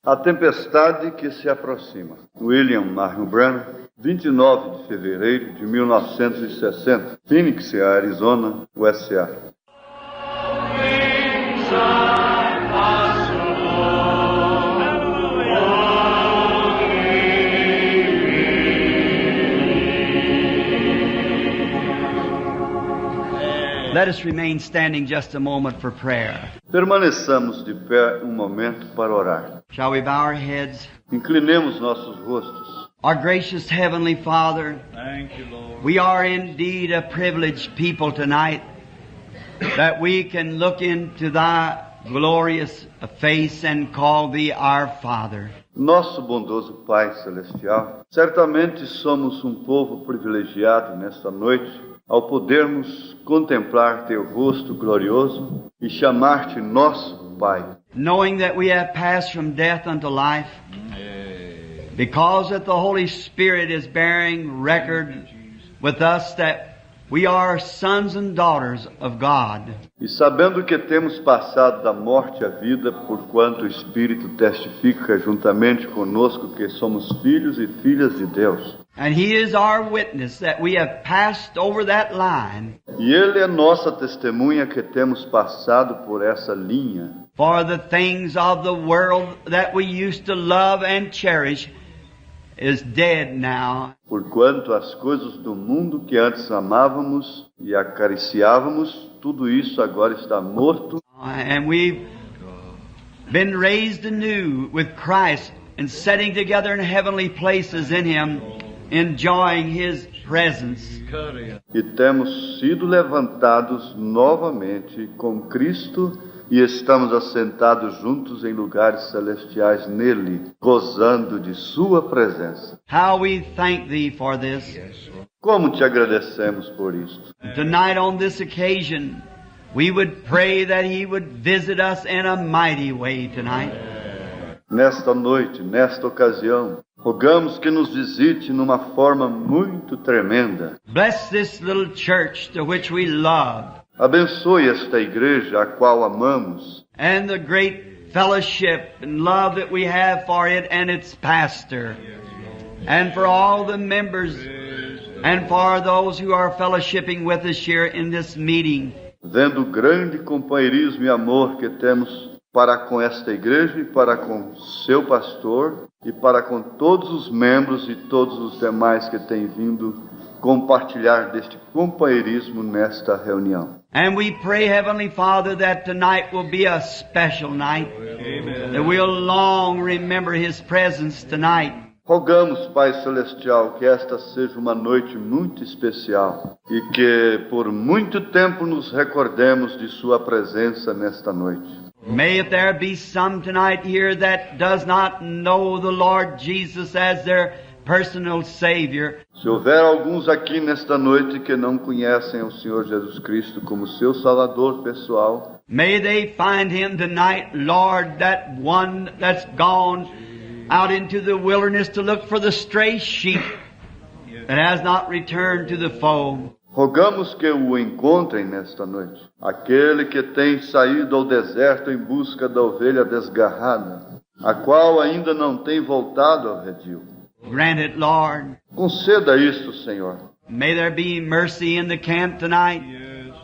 A tempestade que se aproxima. William Marion Branham, 29 de fevereiro de 1960, Phoenix, Arizona, USA. Let us remain standing just a moment for prayer. Permaneçamos de pé um momento para orar. Shall we bow our heads? Inclinemos nossos rostos. Our gracious Heavenly Father, Thank you, Lord. we are indeed a privileged people tonight that we can look into Thy glorious face and call Thee our Father. Nosso bondoso Pai Celestial, certamente somos um povo privilegiado nesta noite ao podermos contemplar Teu rosto glorioso e chamar-te nosso Pai. Knowing that we have passed from death unto life, because that the Holy Spirit is bearing record with us that we are sons and daughters of God. E sabendo que temos passado da morte à vida, porquanto o Espírito testifica juntamente conosco que somos filhos e filhas de Deus. And He is our witness that we have passed over that line. E Ele é nossa testemunha que temos passado por essa linha. For the things of the world that we used to love and cherish is dead now. Porquanto as coisas do mundo que antes amávamos e acariciávamos, tudo isso agora está morto. And we've been raised anew with Christ and sitting together in heavenly places in Him, enjoying His presence. E temos sido levantados novamente com Cristo e estamos assentados juntos em lugares celestiais nele, gozando de Sua presença. How we thank Thee for this. Como te agradecemos por isto. Tonight on this occasion, we would pray that He would visit us in a mighty way tonight. Nesta noite, nesta ocasião, rogamos que nos visite numa forma muito tremenda. Bless this little church to which we love, Abençoe esta igreja a qual amamos and the great fellowship and love that we have for it and its pastor, and for all the members, and for those who are fellowshipping with us here in this meeting. vendo o grande companheirismo e amor que temos para com esta igreja e para com seu pastor e para com todos os membros e todos os demais que têm vindo compartilhar deste companheirismo nesta reunião. And we pray, Heavenly Father, that tonight will be a special night, that we'll long remember His presence tonight. Rogamos, Pai Celestial, que esta seja uma noite muito especial e que por muito tempo nos recordemos de Sua presença nesta noite. May there be some tonight here that does not know the Lord Jesus as their personal Savior. Se houver alguns aqui nesta noite que não conhecem o Senhor Jesus Cristo como seu Salvador pessoal, May they find Him tonight, Lord, that one that's gone out into the wilderness to look for the stray sheep that has not returned to the fold. rogamos que o encontrem nesta noite. Aquele que tem saído ao deserto em busca da ovelha desgarrada, a qual ainda não tem voltado ao redil. Grant it, Lord. Conceda isto, Senhor. May there be mercy in the camp tonight,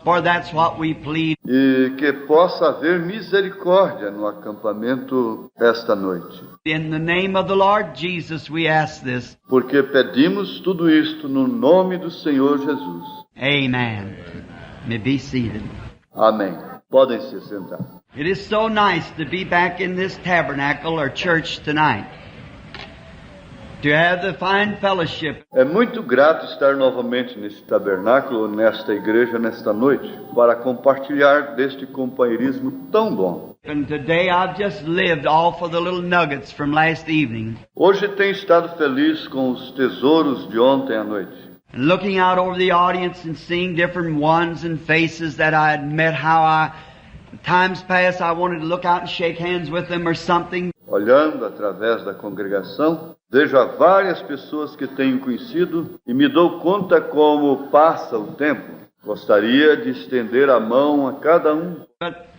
for that's what we plead. E que possa haver misericórdia no acampamento esta noite. In the name of the Lord Jesus, we ask this. Porque pedimos tudo isto no nome do Senhor Jesus. Amen. May be seated. Amém. Podem se sentar. It is so nice to be back in this tabernacle or church tonight, to have the fine fellowship. É muito grato estar novamente neste tabernáculo, nesta igreja, nesta noite, para compartilhar deste companheirismo tão bom. And today I've just lived off of the little nuggets from last evening. Hoje tenho estado feliz com os tesouros de ontem à noite. And looking out over the audience and seeing different ones and faces that I had met, times past I wanted to look out and shake hands with them or something. Olhando através da congregação, vejo a várias pessoas que tenho conhecido e me dou conta como passa o tempo. Gostaria de estender a mão a cada um. But,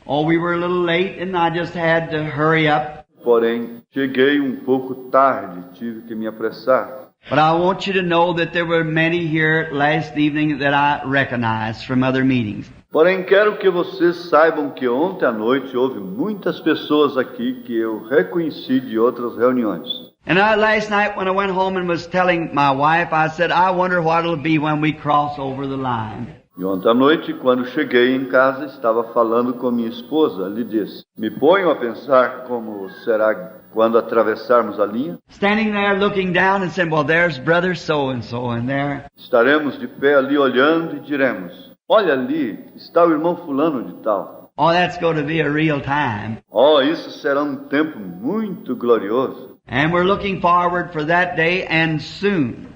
we were a little late and I just had to hurry up. Porém, cheguei um pouco tarde, tive que me apressar. But I want you to know that there were many here last evening that I recognized from other meetings. Porém, quero que vocês saibam que ontem à noite houve muitas pessoas aqui que eu reconheci de outras reuniões. And last night when I went home and was telling my wife, I said, I wonder what it'll be when we cross over the line. E ontem à noite, quando cheguei em casa, estava falando com minha esposa. Lhe disse, me ponho a pensar como será quando atravessarmos a linha. Standing there looking down and saying, well, there's brother so-and-so in there. Estaremos de pé ali olhando e diremos, olha ali, está o irmão fulano de tal. Oh, that's going to be a real time. Oh, isso será um tempo muito glorioso. And we're looking forward for that day and soon.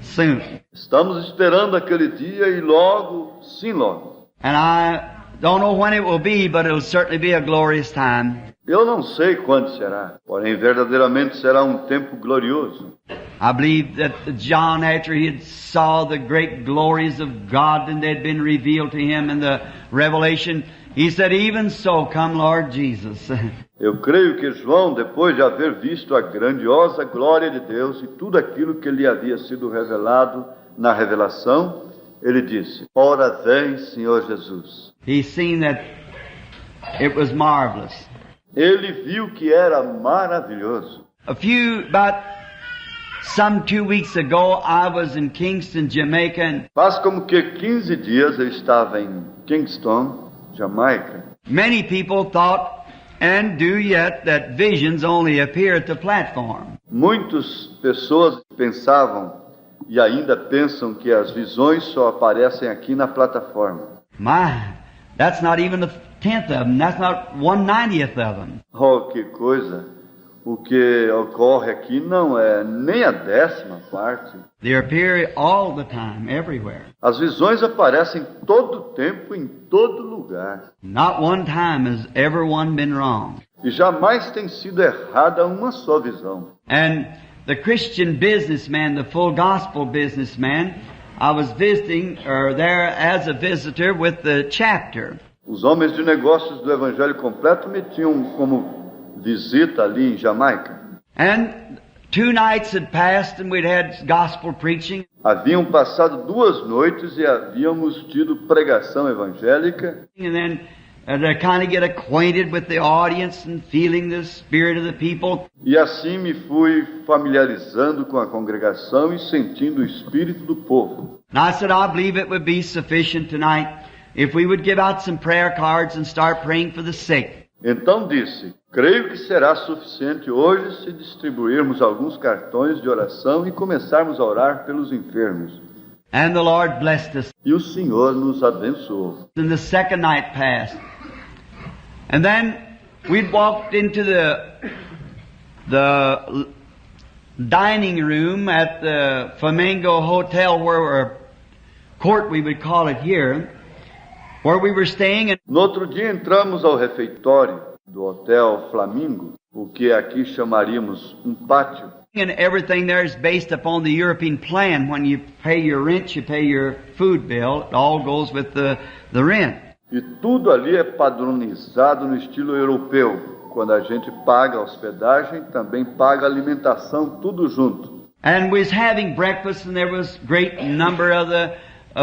Soon. Estamos esperando aquele dia e logo, sim logo. And I don't know when it will be, but it'll certainly be a glorious time. Eu não sei quando será, porém verdadeiramente será um tempo glorioso. I believe that John, after he had saw the great glories of God and they had been revealed to him in the Revelation, he said, even so, come Lord Jesus. Eu creio que João, depois de haver visto a grandiosa glória de Deus e tudo aquilo que lhe havia sido revelado na revelação, ele disse, ora vem, Senhor Jesus. He seen that it was marvelous. Ele viu que era maravilhoso. About some 2 weeks ago, I was in Kingston, Jamaica. And Faz como que 15 dias eu estava em Kingston, Jamaica. many people thought, and do yet, that visions only appear at the platform. Muitas pessoas pensavam e ainda pensam que as visões só aparecem aqui na plataforma. My, that's not even a tenth of them. That's not 1/90th of them. Oh, que coisa! O que ocorre aqui não é nem a 10ª parte. They appear all the time, everywhere. As visões aparecem todo o tempo, em todo lugar. Not one time has ever one been wrong. E jamais tem sido errada uma só visão. And the Christian businessman, the full gospel businessman, I was visiting there as a visitor with the chapter. Os homens de negócios do Evangelho Completo me tinham como visita ali em Jamaica. And 2 nights had passed and we'd had gospel preaching. Haviam passado 2 noites e havíamos tido pregação evangélica. And then to kind of get acquainted with the audience and feeling the spirit of the people. E assim me fui familiarizando com a congregação e sentindo o espírito do povo. And I said, I believe it would be sufficient tonight if we would give out some prayer cards and start praying for the sick. Então disse, creio que será suficiente hoje se distribuirmos alguns cartões de oração e começarmos a orar pelos enfermos. And the Lord blessed us. E o Senhor nos abençoou. And the second night passed. And then we'd walked into the dining room at the Flamingo Hotel, or court we would call it here, where we were staying. And No outro dia entramos ao refeitório do Hotel Flamingo, o que aqui chamaríamos pátio. And everything there is based upon the European plan. When you pay your rent, you pay your food bill. It all goes with the rent. E tudo ali é padronizado no estilo europeu. Quando a gente paga a hospedagem, também paga a alimentação, tudo junto. And we was having breakfast, and there was great number of the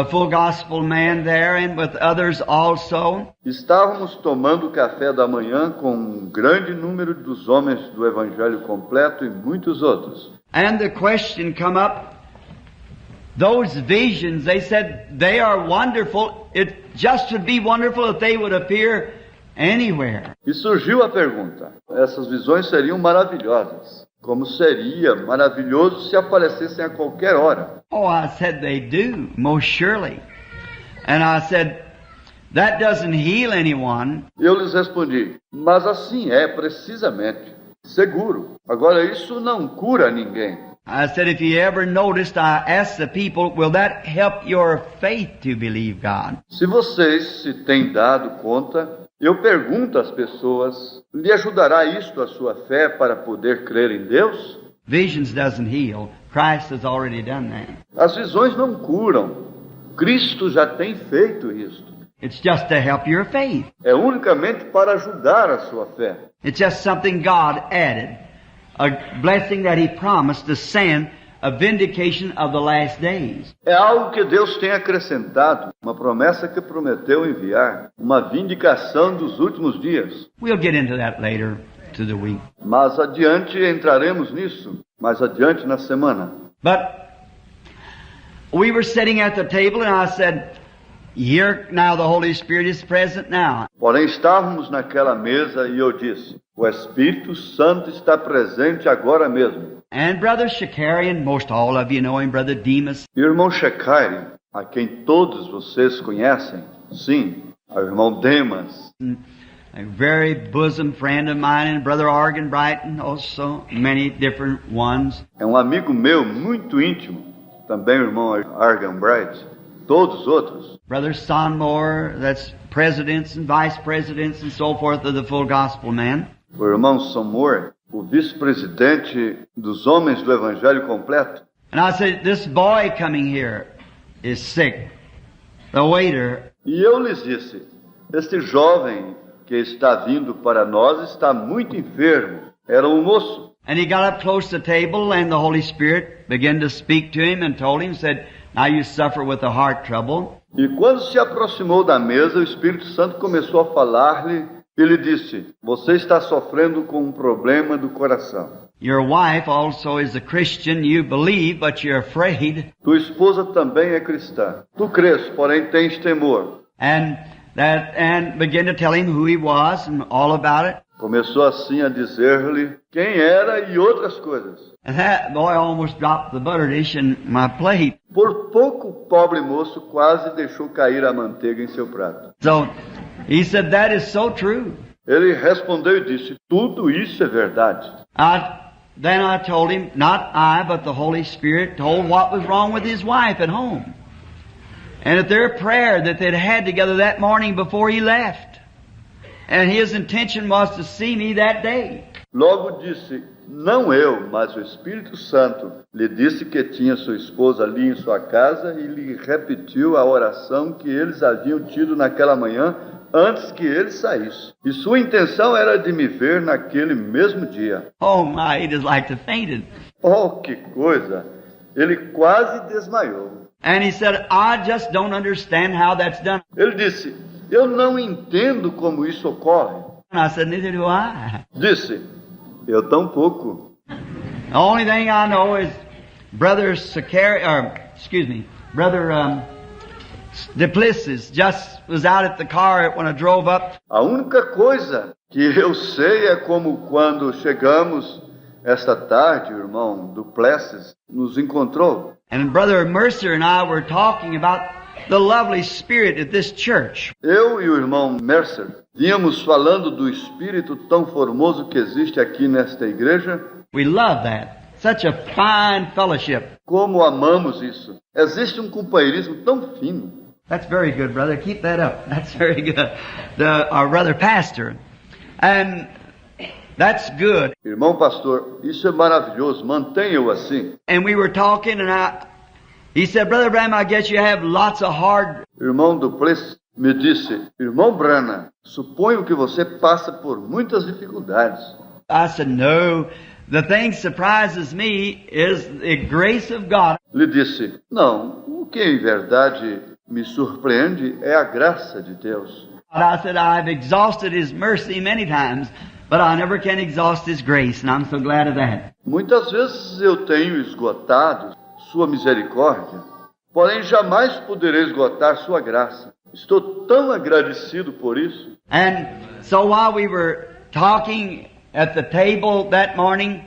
full gospel man there, and with others also. Estávamos tomando café da manhã com um grande número dos homens do Evangelho Completo e muitos outros. And the question come up, those visions, they said, they are wonderful. It just would be wonderful if they would appear anywhere. E surgiu a pergunta, essas visões seriam maravilhosas. Como seria maravilhoso se aparecessem a qualquer hora. Oh, I said they do, most surely. And I said, that doesn't heal anyone. Eu lhes respondi, mas assim é precisamente, seguro. Agora isso não cura ninguém. I said, if you ever noticed, I asked the people, will that help your faith to believe God? Se vocês se têm dado conta, eu pergunto às pessoas, lhe ajudará isto a sua fé para poder crer em Deus? Visions doesn't heal. Christ has already done that. As visões não curam. Cristo já tem feito isto. It's just to help your faith. É unicamente para ajudar a sua fé. It's just something God added. A blessing that He promised to send, a vindication of the last days. É algo que Deus tem acrescentado, uma promessa que prometeu enviar, uma vindicação dos últimos dias. We'll get into that later to the week. Mas adiante entraremos nisso, mais adiante na semana. But we were sitting at the table and I said, here now the Holy Spirit is present now. Porém estávamos naquela mesa e eu disse, o Espírito Santo está presente agora mesmo. And Brother Shakarian, most all of you know him, Brother Demas. E o irmão Shekari, a quem todos vocês conhecem, sim, o irmão Demas, A very bosom friend of mine, and Brother Argan Brighton, also many different ones. é um amigo meu muito íntimo, também o irmão Argan Bright, todos os outros. Brother Sonmore, that's presidents and vice presidents and so forth of the Full Gospel Man. O irmão Somor, o vice-presidente dos homens do Evangelho completo. And I said, this boy coming here is sick. The waiter, E eu lhes disse, este jovem que está vindo para nós está muito enfermo. Era um moço. and he got up close to the table and the Holy Spirit began to speak to him and told him, said, now you suffer with a heart trouble. E quando se aproximou da mesa, o Espírito Santo começou a falar-lhe e lhe disse, você está sofrendo com um problema do coração. Your wife also is a Christian. You believe, but you're afraid. Tua esposa também é cristã. Tu crês, porém tens temor. And began to tell him who he was and all about it. Começou assim a dizer-lhe quem era e outras coisas. And that boy almost dropped the butter dish in my plate. Por pouco o pobre moço quase deixou cair a manteiga em seu prato. So he said, that is so true. Ele respondeu e disse, tudo isso é verdade. Then I told him, not I, but the Holy Spirit told what was wrong with his wife at home. And at their prayer that they'd had together that morning before he left. And his intention was to see me that day. Logo disse, não eu, mas o Espírito Santo lhe disse que tinha sua esposa ali em sua casa e lhe repetiu a oração que eles haviam tido naquela manhã antes que ele saísse. E sua intenção era de me ver naquele mesmo dia. Oh my, he just like to fainted. Oh, que coisa! Ele quase desmaiou. And he said, I just don't understand how that's done. Ele disse, eu não entendo como isso ocorre. And I said, neither do I. Disse, eu tampouco. The only thing I know is Brother Brother Duplessis just was out at the car when I drove up. A única coisa que eu sei é como quando chegamos esta tarde, o irmão Duplessis nos encontrou. And Brother Mercer and I were talking about the lovely spirit of this church. Eu e o irmão Mercer vínhamos falando do espírito tão formoso que existe aqui nesta igreja. We love that. Such a fine fellowship. Como amamos isso. Existe um companheirismo tão fino. That's very good, brother. Keep that up. That's very good. Our brother pastor. And that's good. Irmão pastor, isso é maravilhoso. Mantenha-o assim. And we were talking and he said, Brother Bram, I guess you have lots of hard... Irmão Duplessis me disse, irmão Branham, suponho que você passa por muitas dificuldades. I said, no. The thing surprises me is the grace of God. Lhe disse, não, o que em verdade me surpreende é a graça de Deus. And I said, I've exhausted His mercy many times, but I never can exhaust His grace, and I'm so glad of that. Muitas vezes eu tenho esgotado sua misericórdia, porém jamais poderei esgotar sua graça. Estou tão agradecido por isso. And so while we were talking at the table that morning,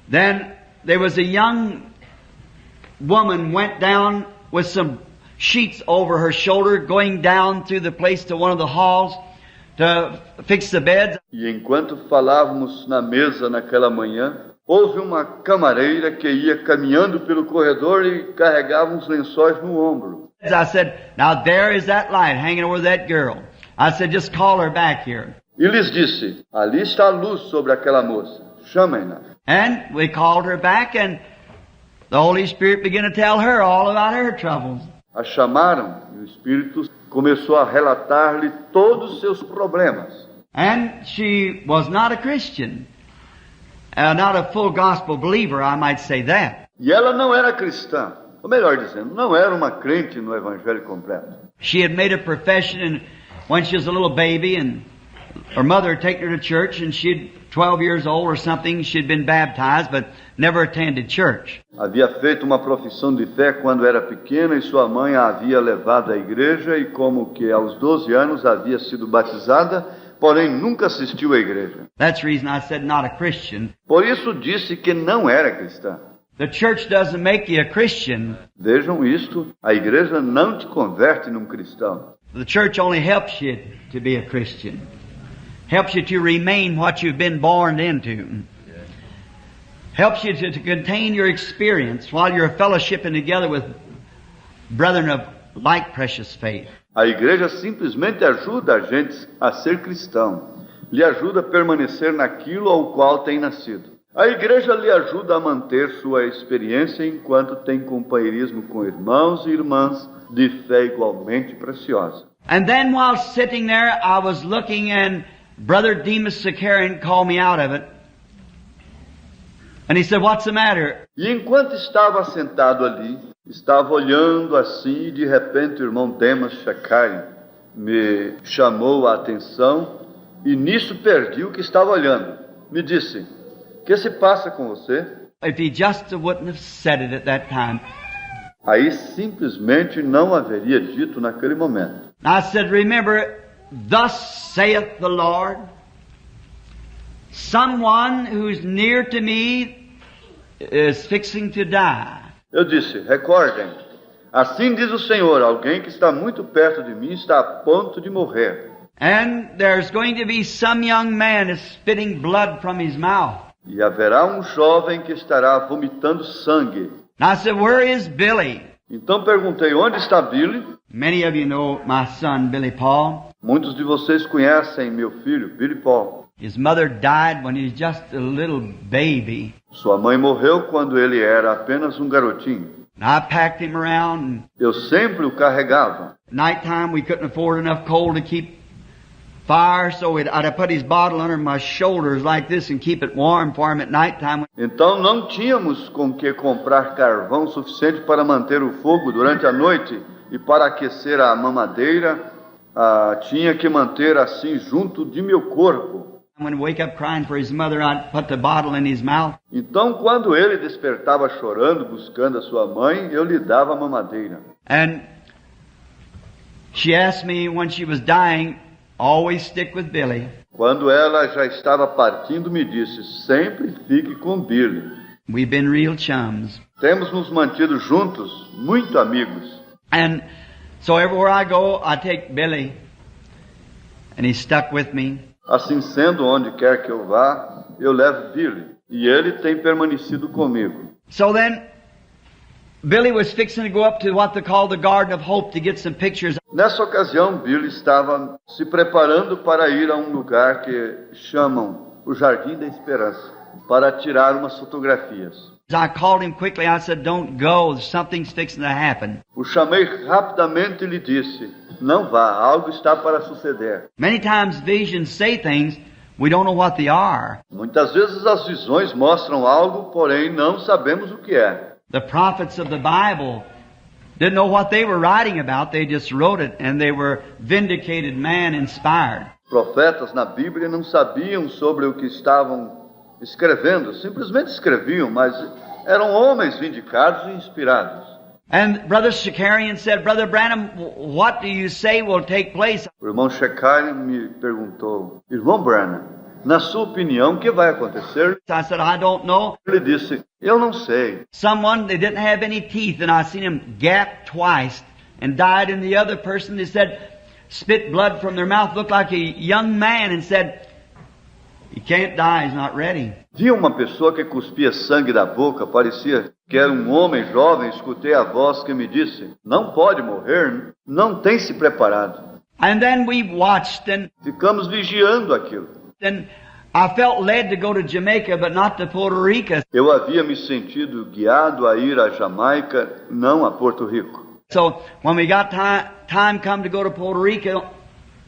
then there was a young woman went down with some sheets over her shoulder, going down through the place to one of the halls to fix the beds. E enquanto falávamos na mesa naquela manhã, houve uma camareira que ia caminhando pelo corredor e carregava uns lençóis no ombro. I said, now there is that light hanging over that girl. I said, just call her back here. E lhes disse, ali está a luz sobre aquela moça, chamem-na. And we called her back, and the Holy Spirit began to tell her all about her troubles. A chamaram e o Espírito começou a relatar-lhe todos os seus problemas. And she was not a Christian, not a full gospel believer, I might say that. E ela não era cristã, ou melhor dizendo, não era uma crente no Evangelho completo. She had made a profession, and when she was a little baby, and her mother had taken her to church, and she'd 12 years old or something, she'd been baptized, but never attended church. Havia feito uma profissão de fé quando era pequena e sua mãe a havia levado à igreja e como que aos 12 anos havia sido batizada, porém nunca assistiu à igreja. That's the reason I said not a Christian. Por isso disse que não era cristã. The church doesn't make you a Christian. Vejam isto, a igreja não te converte num cristão. The church only helps you to be a Christian. Helps you to remain what you've been born into. Helps you to contain your experience while you're fellowshipping together with brethren of like precious faith. A igreja simplesmente ajuda a gente a ser cristão. Lhe ajuda a permanecer naquilo ao qual tem nascido. A igreja lhe ajuda a manter sua experiência enquanto tem companheirismo com irmãos e irmãs de fé igualmente preciosa. And then while sitting there, I was looking, and Brother Demas Sakarian called me out of it. And he said, "What's the matter?" E enquanto estava sentado ali, estava olhando assim e de repente o irmão Demas Sakarian me chamou a atenção e nisso perdi o que estava olhando. Me disse, o que se passa com você? If he just wouldn't have said it at that time. Aí simplesmente não haveria dito naquele momento. I said, remember, thus saith the Lord, someone who's near to me is fixing to die. Eu disse, recordem, assim diz o Senhor, alguém que está muito perto de mim está a ponto de morrer. And there's going to be some young man is spitting blood from his mouth. E haverá um jovem que estará vomitando sangue. And I said, where is Billy? Então perguntei, onde está Billy? Many of you know my son, Billy Paul. Muitos de vocês conhecem meu filho, Billy Paul. His mother died when he was just a little baby. Sua mãe morreu quando ele era apenas um garotinho. And I packed him around, and Eu sempre o carregava. nighttime we couldn't afford enough coal to keep fire, so I'd put his bottle under my shoulders like this and keep it warm for him at nighttime. Então não tínhamos com que comprar carvão suficiente para manter o fogo durante a noite e para aquecer a mamadeira, tinha que manter assim junto de meu corpo. When he wake up crying for his mother, I'd put the bottle in his mouth. Então quando ele despertava chorando, buscando a sua mãe, eu lhe dava a mamadeira. And she asked me when she was dying, always stick with Billy. Quando ela já estava partindo, me disse, sempre fique com Billy. We've been real chums. Temos nos mantido juntos, muito amigos. And so everywhere I go, I take Billy. And he's stuck with me. Assim sendo, onde quer que eu vá, eu levo Billy. E ele tem permanecido comigo. So then, Billy was fixing to go up to what they call the Garden of Hope to get some pictures. Nessa ocasião, Billy estava se preparando para ir a um lugar que chamam o Jardim da Esperança, para tirar umas fotografias. I called him quickly. I said, don't go. Something's fixing to happen. O chamei rapidamente e lhe disse, não vá, algo está para suceder. Many times visions say things, we don't know what they are. Muitas vezes as visões mostram algo, porém não sabemos o que é. The prophets of the Bible didn't know what they were writing about. They just wrote it, and they were vindicated, man-inspired. Profetas na Bíblia não sabiam sobre o que estavam escrevendo, simplesmente escreviam, mas eram homens vindicados e inspirados. And Brother Sakarian said, Brother Branham, what do you say will take place? O irmão Shakarian me perguntou, irmão Branham, na sua opinião, o que vai acontecer? I said, I don't know. Ele disse, eu não sei. Someone, they didn't have any teeth, and I seen him gap twice and died, and the other person, they said, spit blood from their mouth, looked like a young man, and said, he can't die, he's not ready. Vi uma pessoa que cuspia sangue da boca, parecia que era um homem jovem. Escutei a voz que me disse: não pode morrer, não tem se preparado. And then we watched, and Ficamos vigiando aquilo. then I felt led to go to Jamaica, but not to Puerto Rico. Eu havia me sentido guiado a ir à Jamaica, não a Porto Rico. So when we got time come to go to Puerto Rico,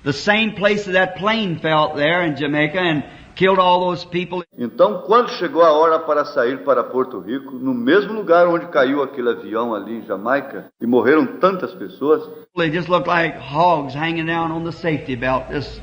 the same place that plane fell there in Jamaica and killed all those people. Então, quando chegou a hora para sair para Porto Rico, no mesmo lugar onde caiu aquele avião ali em Jamaica, e morreram tantas pessoas, They just looked like hogs hanging down on the safety belt. Just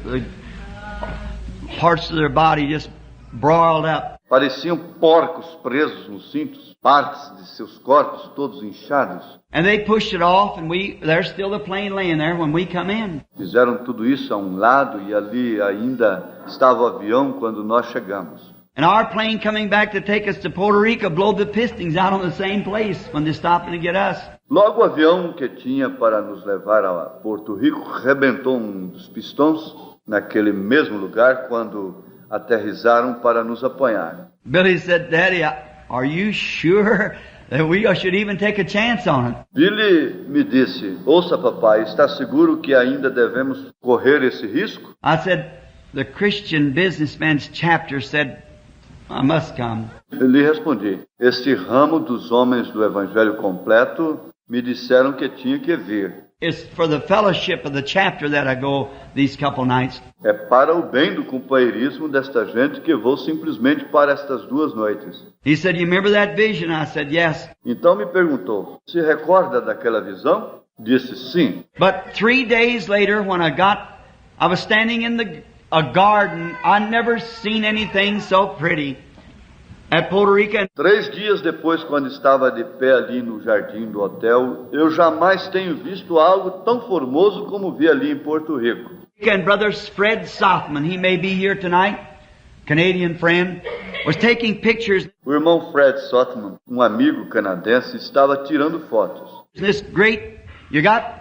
parts of their body just broiled up. pareciam porcos presos nos cintos, partes de seus corpos todos inchados. And they pushed it off, and there's still the plane laying there when we come in. Fizeram tudo isso a um lado e ali ainda estava o avião quando nós chegamos. And our plane coming back to take us to Puerto Rico blew the pistons out on the same place when they stopped to get us. Logo o avião que tinha para nos levar a Porto Rico rebentou um dos pistões naquele mesmo lugar quando aterrizaram para nos apanhar. Billy said, Daddy, are you sure that we should even take a chance on it? Billy me disse: ouça papai, está seguro que ainda devemos correr esse risco? I said, the Christian Businessman's chapter said, I must come. Eu lhe respondi: este ramo dos homens do Evangelho completo me disseram que tinha que vir. It's for the fellowship of the chapter that I go these couple nights. É para o bem do companheirismo desta gente que vou simplesmente para estas 2 noites. He said, you remember that vision? I said, yes. Então me perguntou: se recorda daquela visão? Disse sim. But 3 days later, when I was standing in a garden. I never seen anything so pretty at Puerto Rico. 3 dias depois, quando estava de pé ali no jardim do hotel, eu jamais tenho visto algo tão formoso como vi ali em Porto Rico. And Brother Fred Sothman, he may be here tonight, Canadian friend, was taking pictures. O irmão Fred Sothman, um amigo canadense, estava tirando fotos. This great,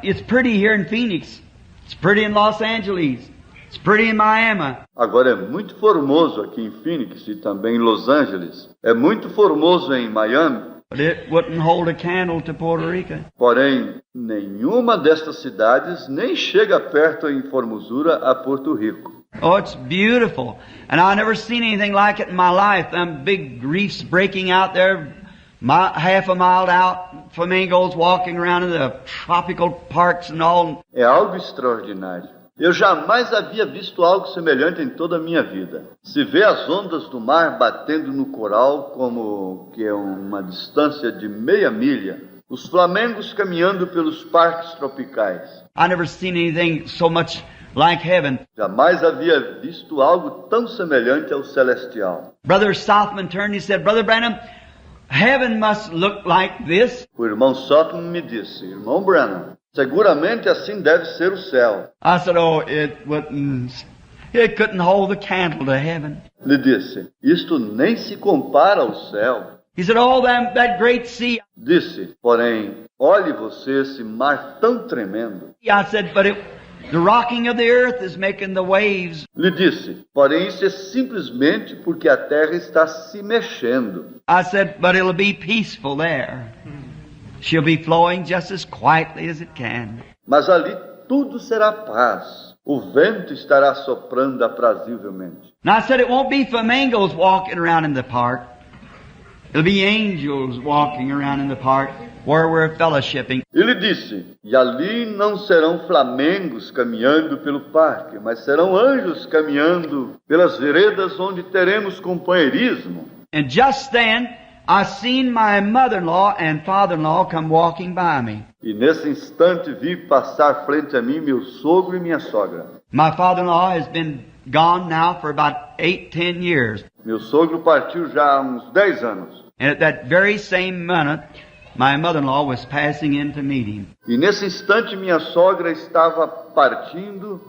it's pretty here in Phoenix. It's pretty in Los Angeles. It's pretty in Miami. Agora é muito formoso aqui em Phoenix e também em Los Angeles. É muito formoso em Miami. But it wouldn't hold a candle to Puerto Rico. Porém, nenhuma destas cidades nem chega perto em formosura a Porto Rico. Oh, it's beautiful. And I never seen anything like it in my life. Them big reefs breaking out there, half a mile out, flamingos walking around in the tropical parks and all. É algo extraordinário. Eu jamais havia visto algo semelhante em toda a minha vida. Se vê as ondas do mar batendo no coral como que é uma distância de meia milha. Os flamengos caminhando pelos parques tropicais. I never seen anything so much like heaven. Jamais havia visto algo tão semelhante ao celestial. Brother Southman turned and he said, Brother Branham, heaven must look like this. O irmão Sothman me disse: irmão Branham, seguramente assim deve ser o céu. I said, oh, it couldn't hold the candle to heaven. Lhe disse: isto nem se compara ao céu. He said, oh, that great sea. Disse: porém, olhe você esse mar tão tremendo. I said, but the rocking of the earth is making the waves. Lhe disse: porém, isso é simplesmente porque a terra está se mexendo. I said, but it'll be peaceful there. She'll be flowing just as quietly as it can. Mas ali tudo será paz. O vento estará soprando aprazivelmente. And I said, it won't be flamingos walking around in the park. It'll be angels walking around in the park where we're fellowshipping. Ele disse: e ali não serão flamengos caminhando pelo parque, mas serão anjos caminhando pelas veredas onde teremos companheirismo. And just then, I seen my mother-in-law and father-in-law come walking by me. E nesse instante vi passar frente a mim meu sogro e minha sogra. My father-in-law has been gone now for about 8-10 years. Meu sogro partiu já há uns 10 anos. And at that very same minute, my mother-in-law was passing in to meet him. E nesse instante minha sogra estava partindo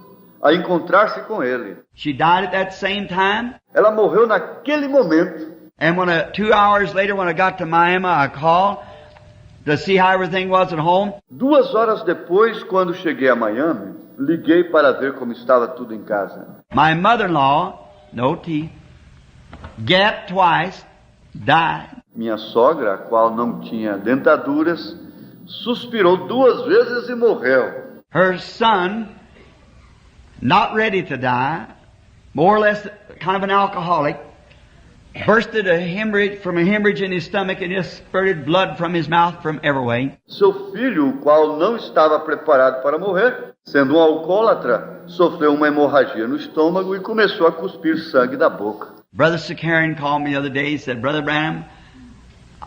a encontrar-se com ele. She died at that same time. Ela morreu naquele momento. And 2 hours later, when I got to Miami, I called. to see how everything was at home. 2 horas depois, quando cheguei a Miami, liguei para ver como estava tudo em casa. My mother-in-law, no teeth, gapped twice, died. Minha sogra, a qual não tinha dentaduras, suspirou 2 vezes e morreu. Her son, not ready to die, more or less kind of an alcoholic, bursted a hemorrhage in his stomach and just spurted blood from his mouth from every way. Seu filho, o qual não estava preparado para morrer, sendo um alcoólatra, sofreu uma hemorragia no estômago e começou a cuspir sangue da boca. Brother Sakarian called me the other day. He said, Brother Branham,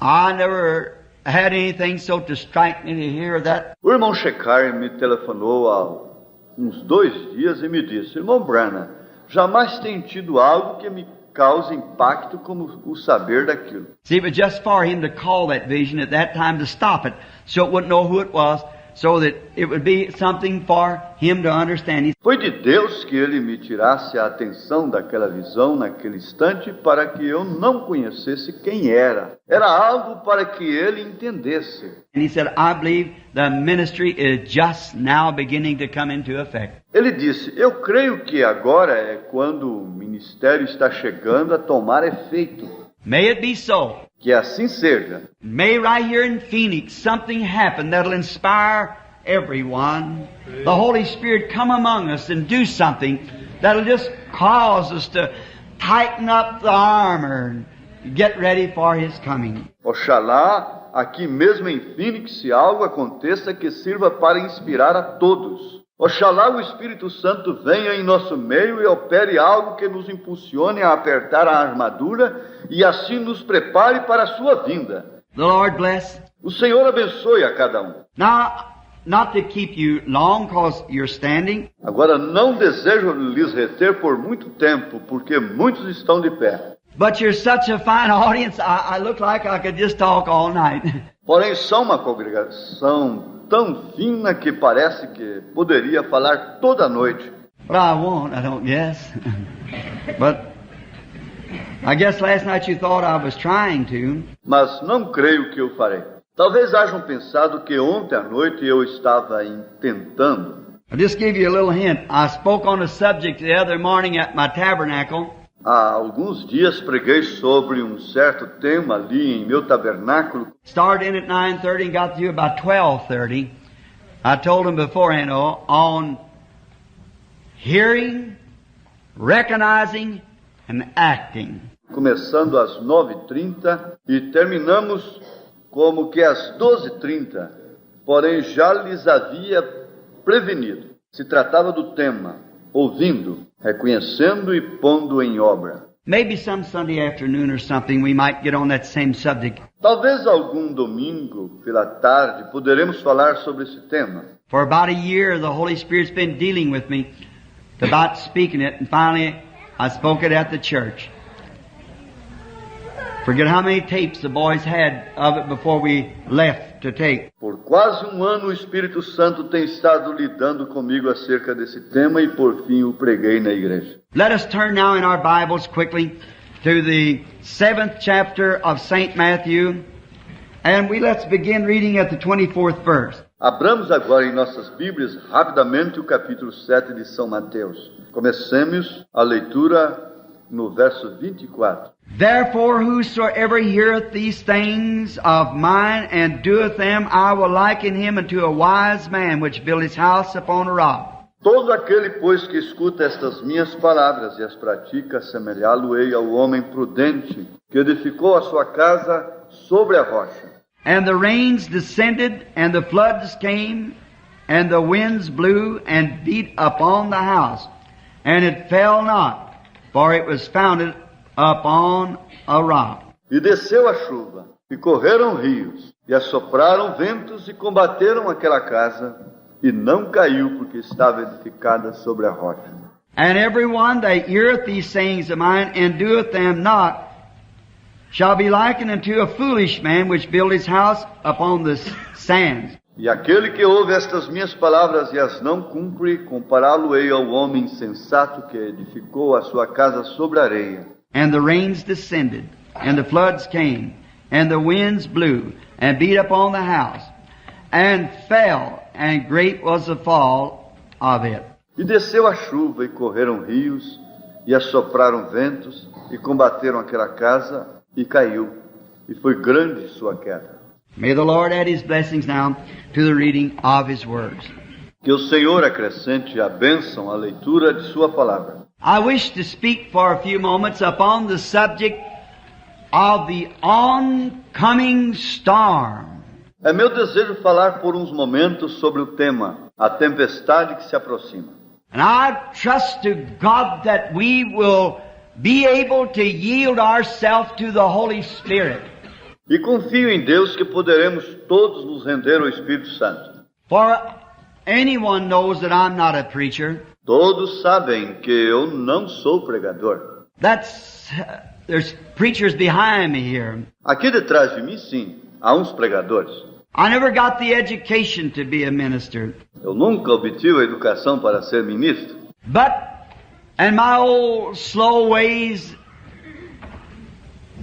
I never had anything so to strike me to hear that. O irmão Shekar me telefonou há uns 2 dias e me disse: Irmão Branham, jamais tenho tido algo que me cause impacto como o saber daquilo. See, it was just for him to call that vision at that time to stop it, so it wouldn't know who it was, so that it would be something for him to understand. Foi de Deus que ele me tirasse a atenção daquela visão naquele instante para que eu não conhecesse quem era. Era algo para que ele entendesse. And he said, I believe the ministry is just now beginning to come into effect. Ele disse: eu creio que agora é quando o ministério está chegando a tomar efeito. May it be so. Que assim seja. May right here in Phoenix something happen that'll inspire everyone. The Holy Spirit come among us and do something that'll just cause us to tighten up the armor and get ready for His coming. Oxalá, aqui mesmo em Phoenix, algo aconteça que sirva para inspirar a todos. Oxalá o Espírito Santo venha em nosso meio e opere algo que nos impulsione a apertar a armadura e assim nos prepare para a sua vinda. The Lord bless. O Senhor abençoe a cada um. Now, not to keep you long, because you're standing. Agora, não desejo lhes reter por muito tempo, porque muitos estão de pé. But you're such a fine audience, I look like I could just talk all night. Porém, são uma congregação tão fina que parece que poderia falar toda a noite. But I won't, I don't guess. But I guess last night you thought I was trying to. Mas não creio que eu farei. Talvez hajam pensado que ontem à noite eu estava tentando. I'll just give you a little hint. I spoke on a subject the other morning at my tabernacle. Há alguns dias preguei sobre um certo tema ali em meu tabernáculo. Started in at 9:30 and got through about 12:30. I told them beforehand on hearing, recognizing, and acting. Começando às 9h30 e terminamos como que às 12h30. Porém, já lhes havia prevenido. Se tratava do tema, ouvindo, reconhecendo e pondo em obra. Maybe some Sunday afternoon or something we might get on that same subject. Talvez algum domingo pela tarde poderemos falar sobre esse tema. For about a year, the Holy Spirit's been dealing with me about speaking it, and finally I spoke it at the church. Forget how many tapes the boys had of it before we left to take. Por quase um ano o Espírito Santo tem estado lidando comigo acerca desse tema e por fim o preguei na igreja. Let us turn now in our Bibles quickly to the 7th chapter of St. Matthew, and let's begin reading at the 24th verse. Abramos agora em nossas Bíblias rapidamente o capítulo 7 de São Mateus. Comecemos a leitura no verso 24. Therefore, whosoever heareth these things of mine and doeth them, I will liken him unto a wise man which built his house upon a rock. Todo aquele, pois, que escuta estas minhas palavras e as pratica, assemelhá-lo-ei ao homem prudente que edificou a sua casa sobre a rocha. And the rains descended, and the floods came, and the winds blew and beat upon the house, and it fell not, for it was founded upon a rock. E desceu a chuva, e correram rios, e assopraram ventos, e combateram aquela casa, e não caiu, porque estava edificada sobre a rocha. And every one that heareth these sayings of mine, and doeth them not, shall be likened unto a foolish man which built his house upon the sands. E aquele que ouve estas minhas palavras e as não cumpre, compará-lo-ei ao homem insensato que edificou a sua casa sobre a areia. And the rains descended, and the floods came, and the winds blew, and beat upon the house, and fell, and great was the fall of it. E desceu a chuva, e correram rios, e assopraram ventos, e combateram aquela casa, e caiu, e foi grande sua queda. May the Lord add His blessings now to the reading of His words. Que o Senhor acrescente a bênção à leitura de sua palavra. I wish to speak for a few moments upon the subject of the oncoming storm. É meu desejo falar por uns momentos sobre o tema, a tempestade que se aproxima. And I trust to God that we will be able to yield ourselves to the Holy Spirit. E confio em Deus que poderemos todos nos render ao Espírito Santo. For anyone knows that I'm not a preacher. Todos sabem que eu não sou pregador. There's preachers behind me here. Aqui detrás de mim, sim, há uns pregadores. I never got the education to be a minister. Eu nunca obtive a educação para ser ministro. But, in my old slow ways,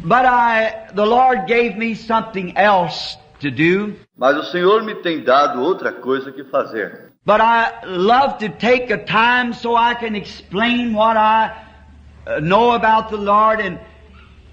the Lord gave me something else to do. Mas o Senhor me tem dado outra coisa que fazer. But I love to take a time so I can explain what I know about the Lord and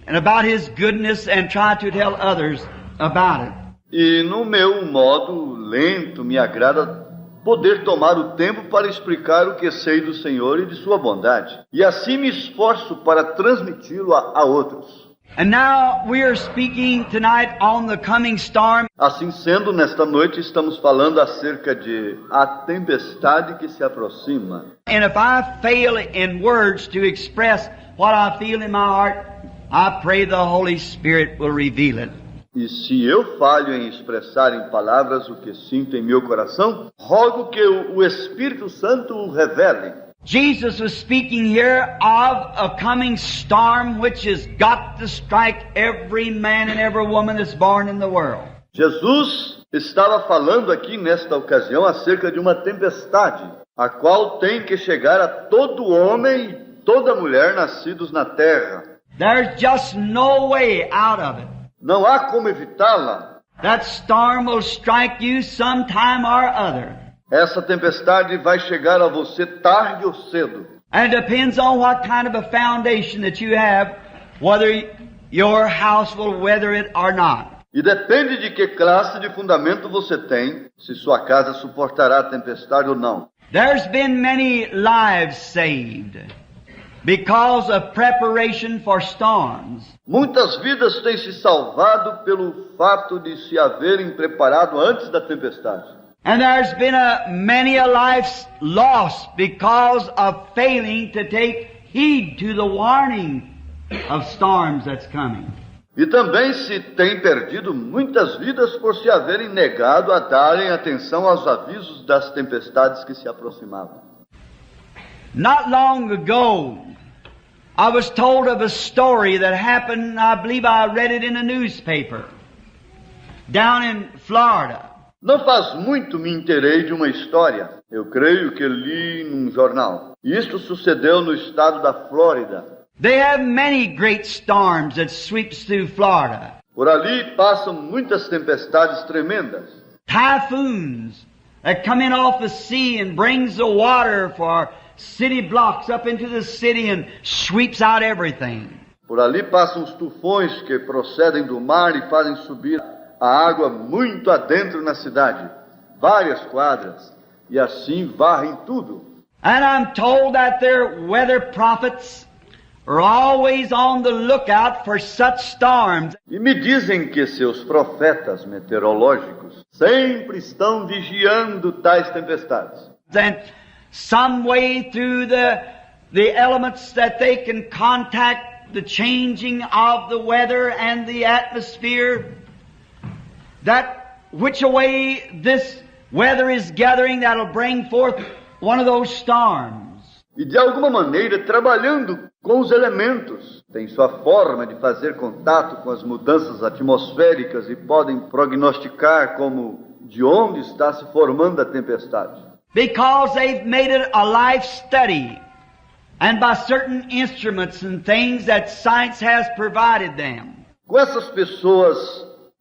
about His goodness and try to tell others about it. E no meu modo lento me agrada poder tomar o tempo para explicar o que sei do Senhor e de sua bondade. E assim me esforço para transmiti-lo a outros. And now we are speaking tonight on the coming storm. Assim sendo, nesta noite estamos falando acerca de a tempestade que se aproxima. And if I fail in words to express what I feel in my heart, I pray the Holy Spirit will reveal it. E se eu falho em expressar em palavras o que sinto em meu coração, rogo que o Espírito Santo o revele. Jesus was speaking here of a coming storm which has got to strike every man and every woman that's born in the world. Jesus estava falando aqui nesta ocasião acerca de uma tempestade, a qual tem que chegar a todo homem e toda mulher nascidos na terra. There's just no way out of it. Não há como evitá-la. That storm will strike you sometime or other. Essa tempestade vai chegar a você tarde ou cedo. And it depends on what kind of a foundation that you have, whether your house will weather it or not. E depende de que classe de fundamento você tem, se sua casa suportará a tempestade ou não. There's been many lives saved because of preparation for storms. Muitas vidas têm se salvado pelo fato de se haverem preparado antes da tempestade. And there's been many a life lost because of failing to take heed to the warning of storms that's coming. E também se tem perdido muitas vidas por se haverem negado a darem atenção aos avisos das tempestades que se aproximavam. Not long ago, I was told of a story that happened, I believe I read it in a newspaper, down in Florida. Não faz muito me inteirei de uma história, eu creio que li num jornal. Isto sucedeu no estado da Flórida. They have many great storms that sweeps through Florida. Por ali passam muitas tempestades tremendas. Typhoons that come in off the sea and brings the water for city blocks up into the city and sweeps out everything. Por ali passam os tufões que procedem do mar e fazem subir a água muito adentro na cidade, várias quadras, e assim varrem tudo. And I'm told that their weather prophets are always on the lookout for such storms. E me dizem que seus profetas meteorológicos sempre estão vigiando tais tempestades. And some way through the elements that they can contact the changing of the weather and the atmosphere, that which way this weather is gathering that'll bring forth one of those storms. E de alguma maneira, trabalhando com os elementos, tem sua forma de fazer contato com as mudanças atmosféricas e podem prognosticar como de onde está se formando a tempestade. Because they've made it a life study, and by certain instruments and things that science has provided them. Com essas pessoas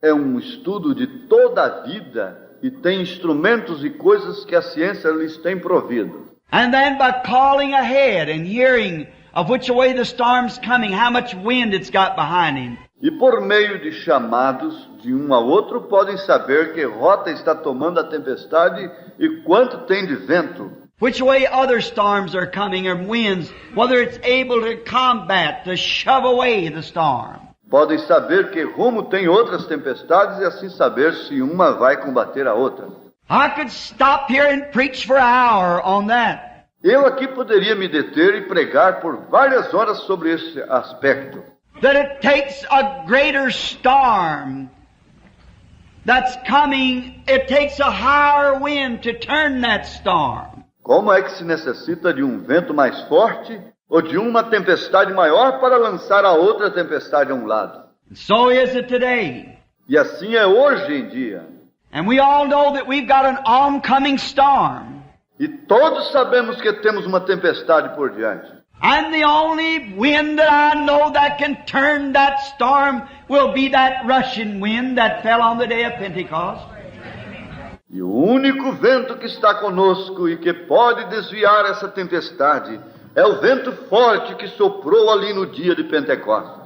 é um estudo de toda a vida e tem instrumentos e coisas que a ciência lhes tem provido. And then by calling ahead and hearing of which way the storm's coming, how much wind it's got behind him. E por meio de chamados de um ao outro podem saber que rota está tomando a tempestade e quanto tem de vento. Which way other storms are coming or winds, whether it's able to combat, to shove away the storm. Podem saber que rumo tem outras tempestades e assim saber se uma vai combater a outra. I could stop here and preach for an hour on that. Eu aqui poderia me deter e pregar por várias horas sobre esse aspecto. That it takes a greater storm that's coming, it takes a higher wind to turn that storm. Como é que se necessita de um vento mais forte ou de uma tempestade maior para lançar a outra tempestade a um lado? So is it today. E assim é hoje em dia. And we all know that we've got an oncoming storm. E todos sabemos que temos uma tempestade por diante. And the only wind that I know that can turn that storm will be that rushing wind that fell on the day of Pentecost. E o único vento que está conosco e que pode desviar essa tempestade é o vento forte que soprou ali no dia de Pentecostes.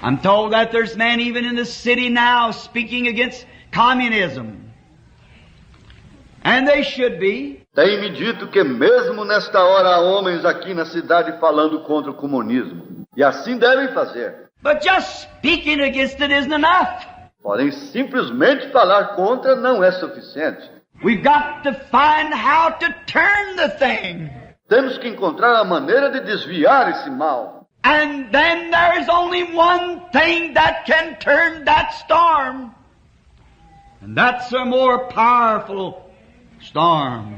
I'm told that there's men even in the city now speaking against communism. And they should be. Tem-me dito que mesmo nesta hora há homens aqui na cidade falando contra o comunismo. E assim devem fazer. But just speaking against it isn't enough. Porém, simplesmente falar contra não é suficiente. We've got to find how to turn the thing. Temos que encontrar a maneira de desviar esse mal. And then there is only one thing that can turn that storm. And that's a more powerful storm.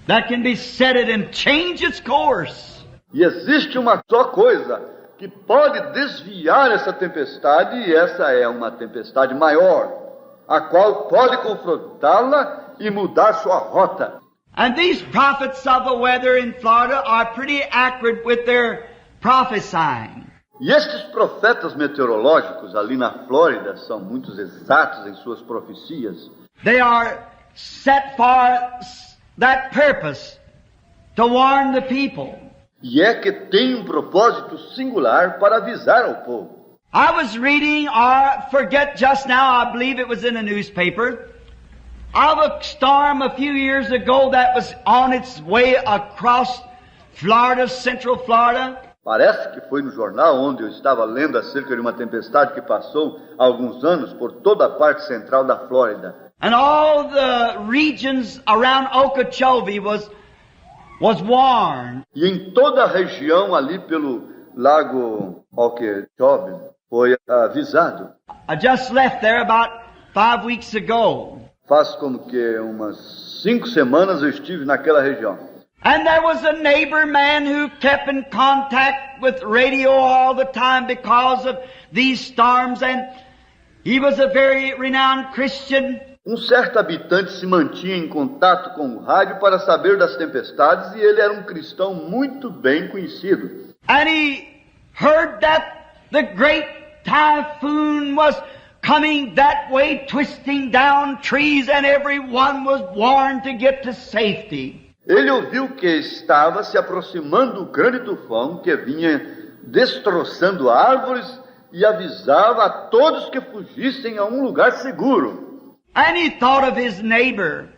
That can be set it and change its course. E existe uma só coisa que pode desviar essa tempestade, e essa é uma tempestade maior, a qual pode confrontá-la e mudar sua rota. And these prophets of the weather in Florida are pretty accurate with their prophesying. E estes profetas meteorológicos ali na Flórida são muito exatos em suas profecias. They are set for that purpose, to warn the people. E é que tem um propósito singular para avisar ao povo. I was reading, or forget just now, I believe it was in a newspaper, of a storm a few years ago that was on its way across Florida, central Florida. Parece que foi no jornal onde eu estava lendo acerca de uma tempestade que passou há alguns anos por toda a parte central da Flórida. And all the regions around Okeechobee was warned. E em toda a região ali pelo lago Okeechobee foi avisado. I just left there about 5 weeks ago. Faz como que umas 5 semanas eu estive naquela região. And there was a neighbor man who kept in contact with radio all the time because of these storms, and he was a very renowned Christian. Um certo habitante se mantinha em contato com o rádio para saber das tempestades e ele era um cristão muito bem conhecido. And he heard that the great typhoon was coming that way, twisting down trees, and everyone was warned to get to safety. Ele ouviu que estava se aproximando o grande tufão que vinha destroçando árvores e avisava a todos que fugissem a um lugar seguro. And he thought of his neighbor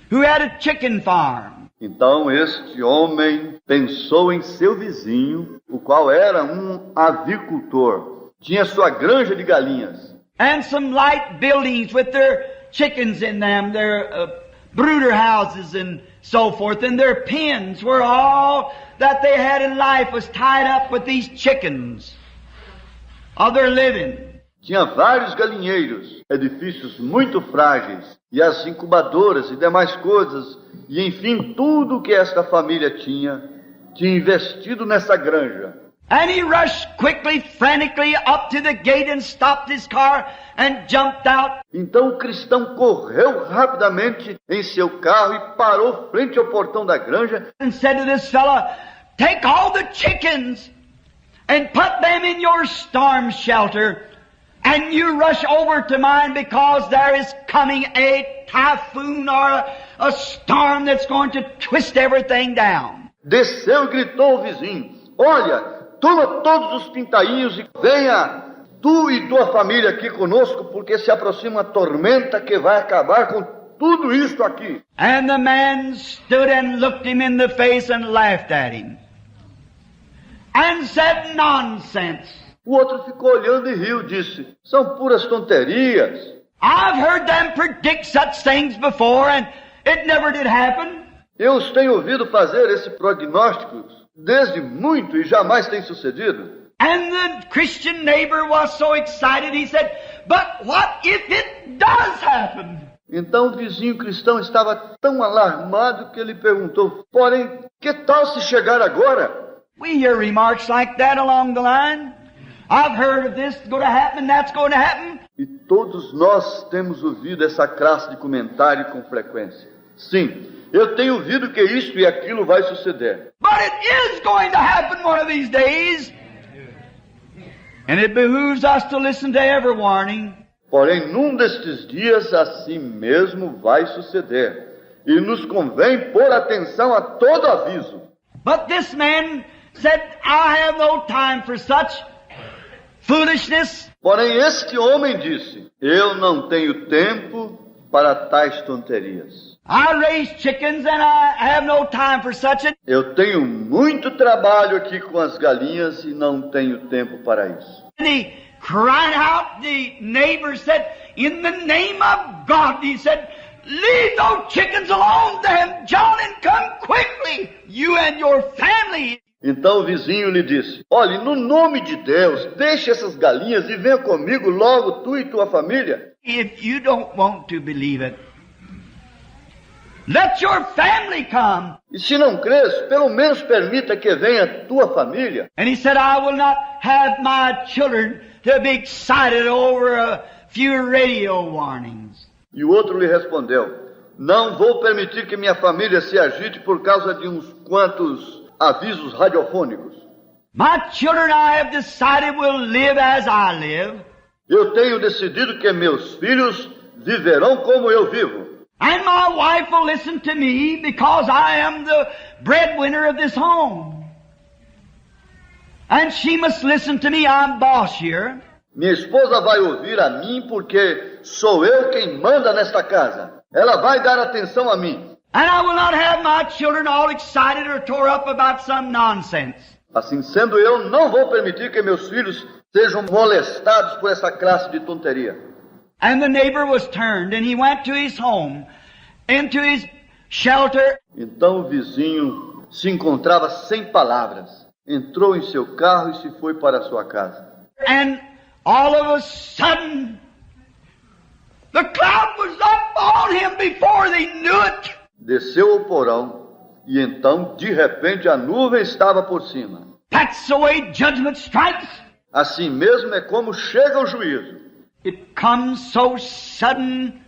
who had a chicken farm. Então este homem pensou em seu vizinho, o qual era um avicultor. Tinha sua granja de galinhas. And some light buildings with their chickens in them, their brooder houses and so forth, and their pens were all that they had in life was tied up with these chickens of their living. Tinha vários galinheiros, edifícios muito frágeis, e as incubadoras e demais coisas, e enfim, tudo o que esta família tinha investido nessa granja. And he rushed quickly, frantically up to the gate and stopped his car and jumped out. Então o cristão correu rapidamente em seu carro e parou frente ao portão da granja And said to this fella, "Take all the chickens and put them in your storm shelter, and you rush over to mine because there is coming a typhoon or a storm that's going to twist everything down. Desceu e gritou o vizinho: olha, toma todos os pintainhos e venha tu e tua família aqui conosco, porque se aproxima uma tormenta que vai acabar com tudo isto aqui. And the man stood and looked him in the face and laughed at him and said, nonsense. O outro ficou olhando e riu, disse: são puras tonterias. I've heard them predict such things before and it never did happen. Eu os tenho ouvido fazer esse prognóstico desde muito e jamais tem sucedido. And the Christian neighbor was so excited, he said, but what if it does happen? Então o vizinho cristão estava tão alarmado que ele perguntou: porém, que tal se chegar agora? We hear remarks like that along the line. I've heard of this going to happen, that's going to happen. E todos nós temos ouvido essa classe de comentário com frequência. Sim, eu tenho ouvido que isto e aquilo vai suceder. But it is going to happen one of these days. And it behooves us to listen to every warning. Porém, num destes dias, assim mesmo vai suceder. E nos convém pôr atenção a todo aviso. But this man said, I have no time for such foolishness. Porém, este homem disse: eu não tenho tempo para tais tonterias. I raise chickens and I have no time for such. Eu tenho muito trabalho aqui com as galinhas e não tenho tempo para isso. And he cried out, the neighbor said, in the name of God, he said, leave those chickens alone then, John, and come quickly, you and your family. Então o vizinho lhe disse: olhe, no nome de Deus, deixe essas galinhas e venha comigo logo, tu e tua família. If you don't want to believe it, let your family come. E se não crês, pelo menos permita que venha tua família. And he said, I will not have my children to be excited over a few radio warnings. E o outro lhe respondeu: não vou permitir que minha família se agite por causa de uns quantos avisos radiofônicos. My children, I have decided, will live as I live. Eu tenho decidido que meus filhos viverão como eu vivo. And my wife will listen to me because I am the breadwinner of this home. And she must listen to me, I'm boss here. Minha esposa vai ouvir a mim porque sou eu quem manda nesta casa. Ela vai dar atenção a mim. And I will not have my children all excited or tore up about some nonsense. Assim sendo, eu não vou permitir que meus filhos sejam molestados por essa classe de tonteria. And the neighbor was turned and he went to his home, into his shelter. Então o vizinho se encontrava sem palavras. Entrou em seu carro e se foi para a sua casa. And all of a sudden, the cloud was up on him before they knew it. Desceu ao porão e então, de repente, a nuvem estava por cima. That's the way judgment strikes. Assim mesmo é como chega o juízo. It comes so sudden,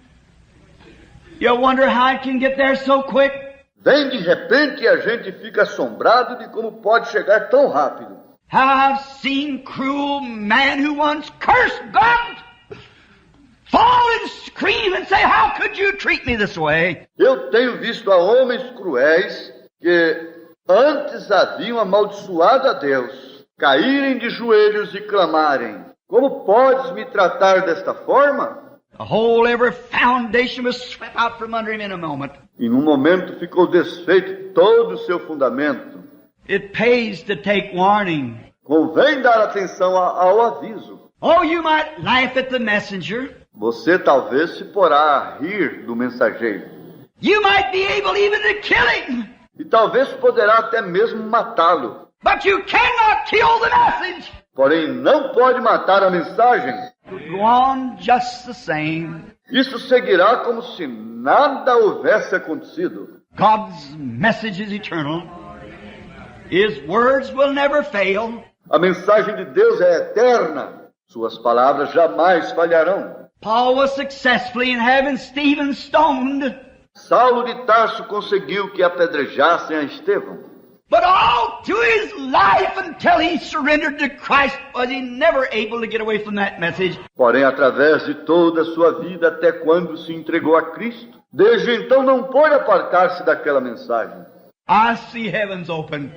you wonder how it can get there so quick. Vem de repente e a gente fica assombrado de como pode chegar tão rápido. I've seen cruel man who once cursed God fall and scream and say, how could you treat me this way? Eu tenho visto a homens cruéis que antes haviam amaldiçoado a Deus, caírem de joelhos e clamarem: como podes me tratar desta forma? The whole every foundation was swept out from under him in a moment. Em um momento ficou desfeito todo o seu fundamento. It pays to take warning. Convém dar atenção ao aviso. Oh, you might laugh at the messenger. Você talvez se porá a rir do mensageiro. You might be able even to kill him. E talvez poderá até mesmo matá-lo. But you cannot kill the message. Porém, não pode matar a mensagem. It will go on just the same. Isso seguirá como se nada houvesse acontecido. God's message is eternal. His words will never fail. A mensagem de Deus é eterna. Suas palavras jamais falharão. Paul was successful in having Stephen stoned. Saulo de Tarso conseguiu que apedrejassem a Estevão. But all through his life until he surrendered to Christ was he never able to get away from that message. Porém, através de toda a sua vida, até quando se entregou a Cristo, desde então não pôde apartar-se daquela mensagem. I see heavens open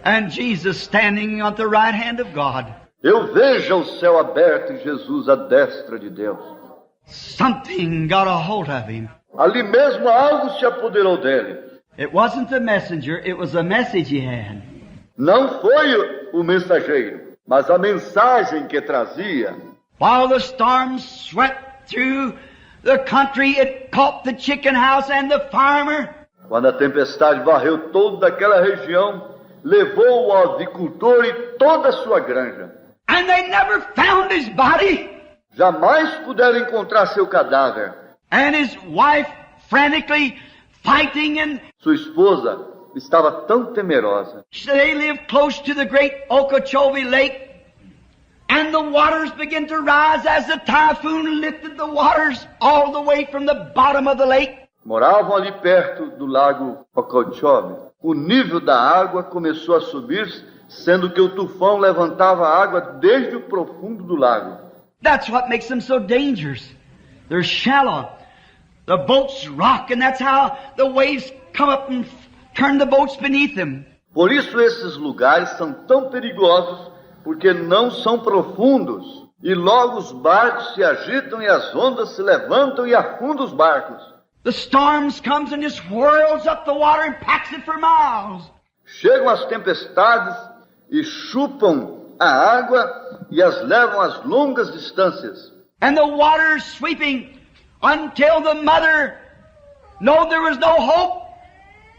and Jesus standing at the right hand of God. Eu vejo o céu aberto e Jesus à destra de Deus. Something got a hold of him. Ali mesmo algo se apoderou dele. It wasn't the messenger, it was a message he had. Não foi o mensageiro, mas a mensagem que trazia. While the storm swept through the country, it caught the chicken house and the farmer. Quando a tempestade varreu toda aquela região, levou o avicultor e toda a sua granja. And they never found his body. Jamais puderam encontrar seu cadáver. And his wife frantically fighting, and Sua esposa estava tão temerosa. they lived close to the great Okeechobee Lake. And the waters began to rise as the typhoon lifted the waters all the way from the bottom of the lake. Moravam ali perto do lago Okeechobee. O nível da água começou a subir, sendo que o tufão levantava a água desde o profundo do lago. That's what makes them so dangerous. They're shallow. The boats rock, and that's how the waves come up and turn the boats beneath them. Por isso esses lugares são tão perigosos, porque não são profundos. E logo os barcos se agitam e as ondas se levantam e afundam os barcos. The storms comes and just whirls up the water and packs it for miles. Chegam as tempestades e chupam a água e as levam às longas distâncias. And the water's sweeping until the mother knew there was no hope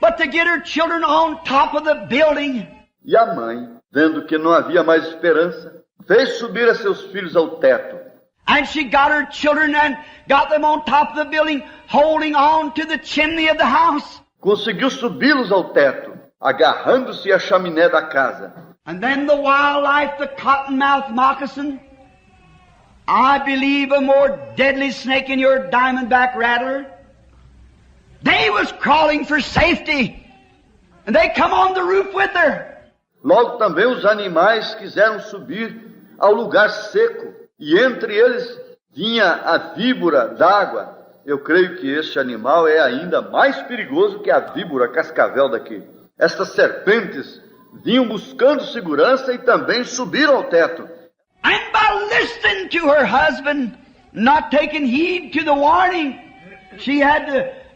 but to get her children on top of the building. E a mãe, vendo que não havia mais esperança, fez subir a seus filhos ao teto. And she got her children and got them on top of the building, holding on to the chimney of the house. Conseguiu subi-los ao teto, agarrando-se à chaminé da casa. And then the wildlife, the cottonmouth moccasin, I believe a more deadly snake than your diamondback rattler, they was crawling for safety. And they come on the roof with her. Logo também os animais quiseram subir ao lugar seco, e entre eles vinha a víbora d'água. Eu creio que este animal é ainda mais perigoso que a víbora cascavel daqui. Estas serpentes vinham buscando segurança e também subiram ao teto. And by listening to her husband, not taking heed to the warning,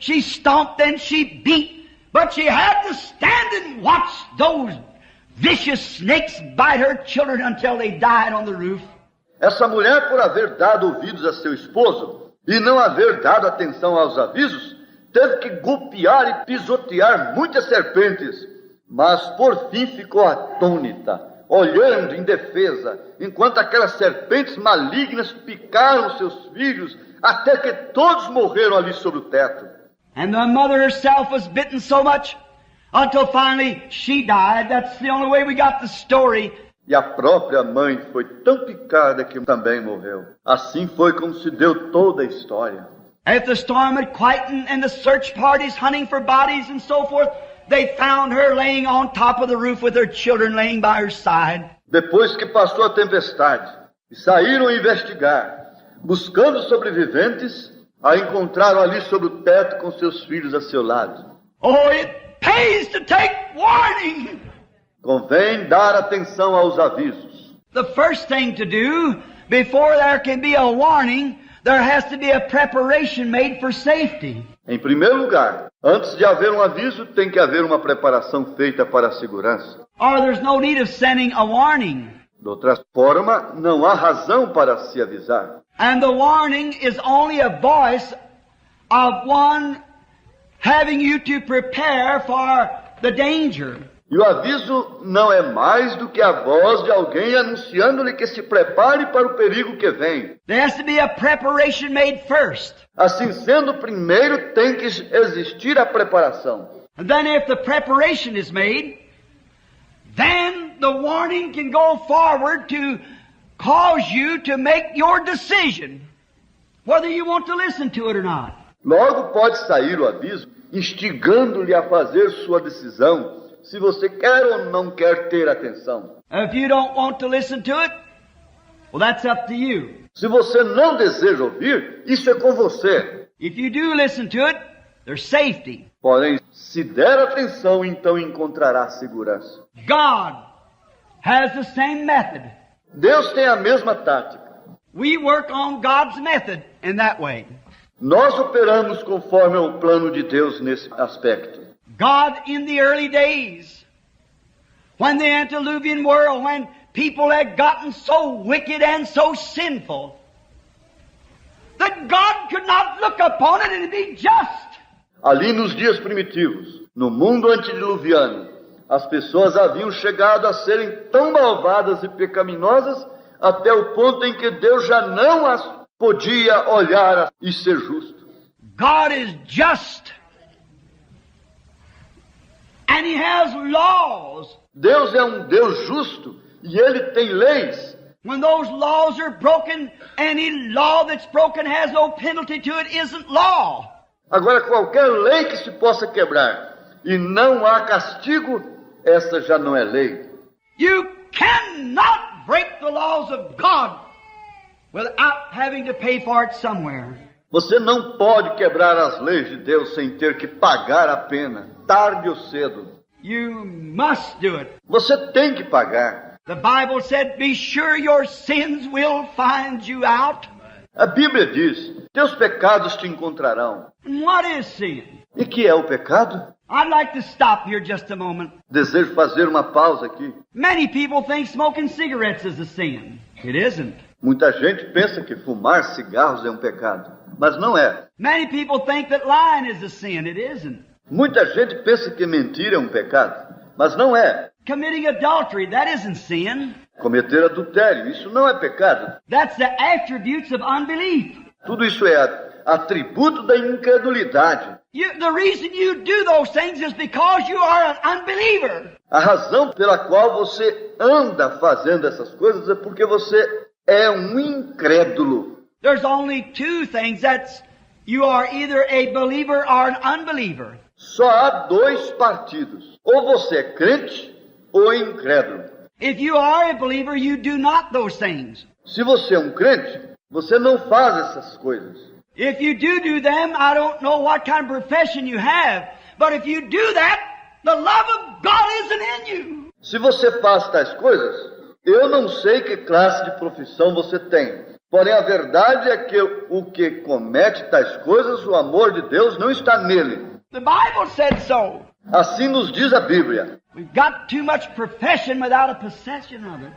she stomped and she beat, but she had to stand and watch those vicious snakes bite her children until they died on the roof. Essa mulher, por haver dado ouvidos a seu esposo e não haver dado atenção aos avisos, teve que golpear e pisotear muitas serpentes, mas por fim ficou atônita, olhando indefesa, enquanto aquelas serpentes malignas picaram seus filhos, até que todos morreram ali sobre o teto. And the mother herself was bitten so much until finally she died. That's the only way we got the story. E a própria mãe foi tão picada que também morreu. Assim foi como se deu toda a história. After the storm had quietened and the search parties hunting for bodies and so forth, they found her laying on top of the roof with her children laying by her side. Depois que passou a tempestade e saíram investigar, buscando sobreviventes, a encontraram ali sobre o teto com seus filhos a seu lado. Oh, it pays to take warning. Convém dar atenção aos avisos. The first thing to do, before there can be a warning, there has to be a preparation made for safety. Em primeiro lugar, antes de haver um aviso, tem que haver uma preparação feita para a segurança. Or there's no need of sending a warning. De outra forma, não há razão para se avisar. And the warning is only a voice of one having you to prepare for the danger. E o aviso não é mais do que a voz de alguém anunciando-lhe que se prepare para o perigo que vem. There has to be a preparation made first. Assim sendo, primeiro tem que existir a preparação. And then if the preparation is made, then the warning can go forward to cause you to make your decision, whether you want to listen to it or not. Logo pode sair o aviso, instigando-lhe a fazer sua decisão, se você quer ou não quer ter atenção. If you don't want to listen to it, well, that's up to you. Se você não deseja ouvir, isso é com você. If you do listen to it, there's safety. Porém, se der atenção, então encontrará segurança. God has the same method. Deus tem a mesma tática. We work on God's method in that way. Nós operamos conforme o plano de Deus nesse aspecto. God in the early days, when the antediluvian world, when people had gotten so wicked and so sinful, that God could not look upon it and be just. Ali nos dias primitivos, no mundo antediluviano, as pessoas haviam chegado a serem tão malvadas e pecaminosas até o ponto em que Deus já não as podia olhar e ser justo. God is just. And He has laws. Deus é um Deus justo e Ele tem leis. When those laws are broken, any law that's broken has no penalty to it isn't law. Agora, qualquer lei que se possa quebrar e não há castigo, essa já não é lei. You cannot break the laws of God without having to pay for it somewhere. Você não pode quebrar as leis de Deus sem ter que pagar a pena, tarde ou cedo. You must do it. Você tem que pagar. The Bible said, be sure your sins will find you out. A Bíblia diz, teus pecados te encontrarão. And what is sin? E que é o pecado? I'd like to stop here just a moment. Desejo fazer uma pausa aqui. Many people think smoking cigarettes is a sin. It isn't. Muita gente pensa que fumar cigarros é um pecado, mas não é. Many people think that lying is a sin. It isn't. Muita gente pensa que mentir é um pecado, mas não é. Committing adultery, that isn't sin. Cometer adultério, isso não é pecado. That's the attributes of unbelief. Tudo isso é atributo da incredulidade. The reason you do those things is because you are an unbeliever. A razão pela qual você anda fazendo essas coisas é porque você é um incrédulo. There's only two things. That's you are either a believer or an unbeliever. Só há dois partidos. Ou você é crente ou incrédulo. If you are a believer, you do not those things. Se você é um crente, você não faz essas coisas. If you do them, I don't know what kind of profession you have, but if you do that, the love of God isn't in you. Se você faz tais coisas, eu não sei que classe de profissão você tem. Porém, a verdade é que o que comete tais coisas, o amor de Deus não está nele. The Bible said so. Assim nos diz a Bíblia. We've got too much profession without a possession of it.